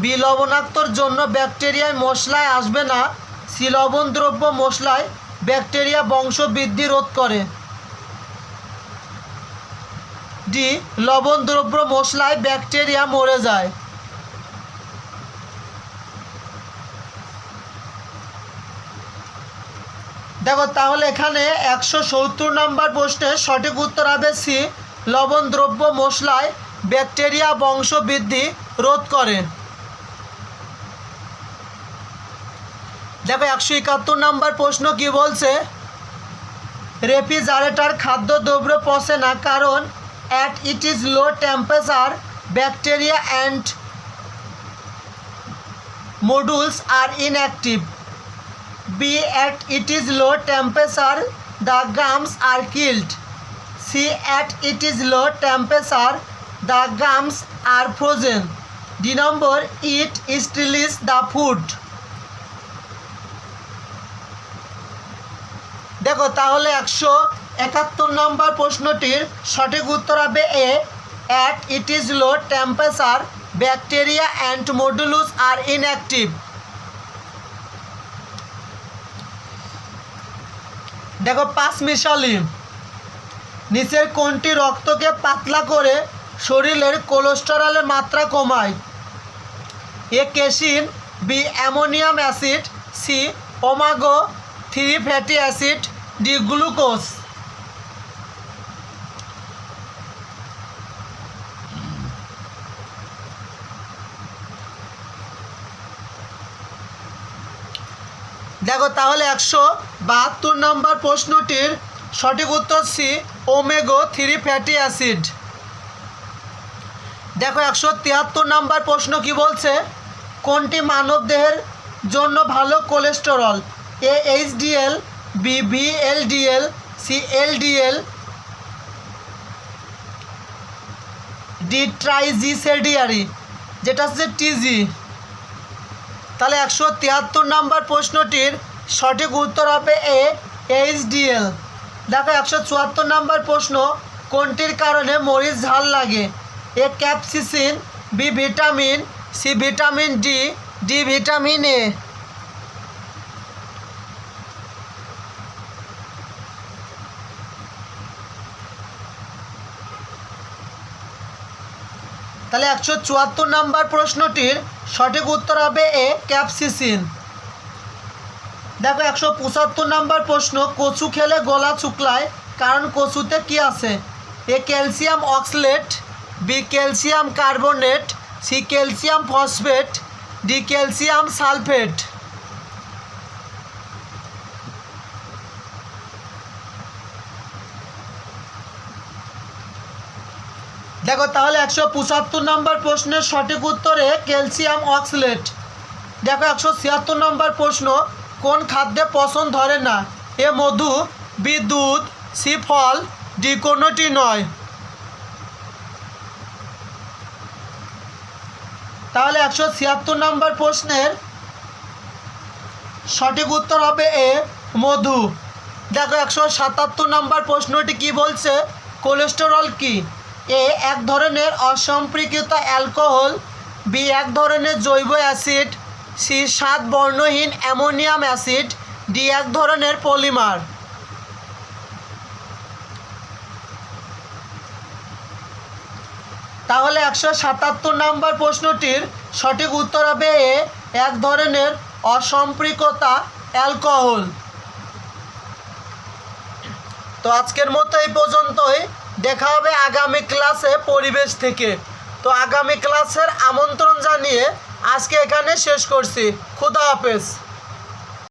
বি লবণাক্তর জন্য ব্যাকটেরিয়ায় মশলায় আসবে না, সি লবণ দ্রব্য মশলায় ব্যাকটেরিয়া বংশ বৃদ্ধি রোধ করে, ডি লবণ দ্রব্য মশলায় ব্যাকটেরিয়া মরে যায়। দেখো তাহলে এখানে 170 নম্বর প্রশ্নের সঠিক উত্তর হবে সি, লবণ দ্রব্য মশলায় ব্যাকটেরিয়া বংশ বৃদ্ধি রোধ করে। দেখো 171 নম্বর প্রশ্ন কি বলছে? রেফ্রিজারেটর খাদ্যদ্রব্য পচে না, কারণ at it is low temperature bacteria and moulds are inactive, B at it is low temperature the germs are killed, C at it is low temperature the germs are frozen, D number it sterilises the food. দেখো তাহলে 171 number প্রশ্নটির সঠিক উত্তর হবে A, at it is low temperature bacteria and moulds are inactive. দেখো 5 মিশালি নিচের কোনটি রক্তকে পাতলা করে শরীরের কোলেস্টেরলের মাত্রা কমায়? A casein, B ammonium acid, C omega 3 fatty acid, D glucose. দেখো তাহলে 172 নম্বর প্রশ্নটির সঠিক উত্তর সি, ওমেগা 3 ফ্যাটি অ্যাসিড। দেখো 173 নম্বর প্রশ্ন কি বলছে, কোনটি মানবদেহের জন্য ভালো cholesterol? A HDL, B VLDL, C LDL, D triglyceride, যেটা হচ্ছে টিজি। তাহলে 173 নম্বর প্রশ্নটির সঠিক উত্তর হবে এ এইচডিএল। দেখো 174 নম্বর প্রশ্ন, কোনটির কারণে মরিচ ঝাল লাগে? A capsaicin, B vitamin, C vitamin D, D vitamin A. তাহলে 174 নম্বর প্রশ্নটির সঠিক উত্তর হবে এ ক্যাপসিসিন। দেখো 175 নম্বর প্রশ্ন, কচু খেলে গলা শুকলায়, কারণ কচুতে কি আছে? A calcium oxalate, B calcium carbonate, C calcium phosphate, D calcium sulphate. দেখো তাহলে 175 নম্বর প্রশ্নের সঠিক উত্তরে ক্যালসিয়াম অক্সলেট। দেখো 176 নম্বর প্রশ্ন, কোন খাদ্যে পচন ধরে না? এ মধু, বি দুধ, সি ফল, ডি কোনোটি নয়। তাহলে 176 নম্বর প্রশ্নের সঠিক উত্তর হবে এ মধু। দেখো 177 নম্বর প্রশ্নটি কি বলছে, কোলেস্টেরল কি? এ এক ধরনের অসম্পৃক্ত অ্যালকোহল, বি এক ধরনের জৈব অ্যাসিড, সি 7 বর্ণহীন অ্যামোনিয়াম অ্যাসিড, ডি এক ধরনের পলিমার। তাহলে 177 নম্বর প্রশ্নটির সঠিক উত্তর হবে এ এক ধরনের অসম্পৃক্ত অ্যালকোহল। তো আজকের মতো এই পর্যন্তই, দেখা হবে আগামী ক্লাসে পরিবেশ থেকে। তো আগামী ক্লাসের আমন্ত্রণ জানিয়ে আজকে এখানে শেষ করছি। খুদা হাফেজ।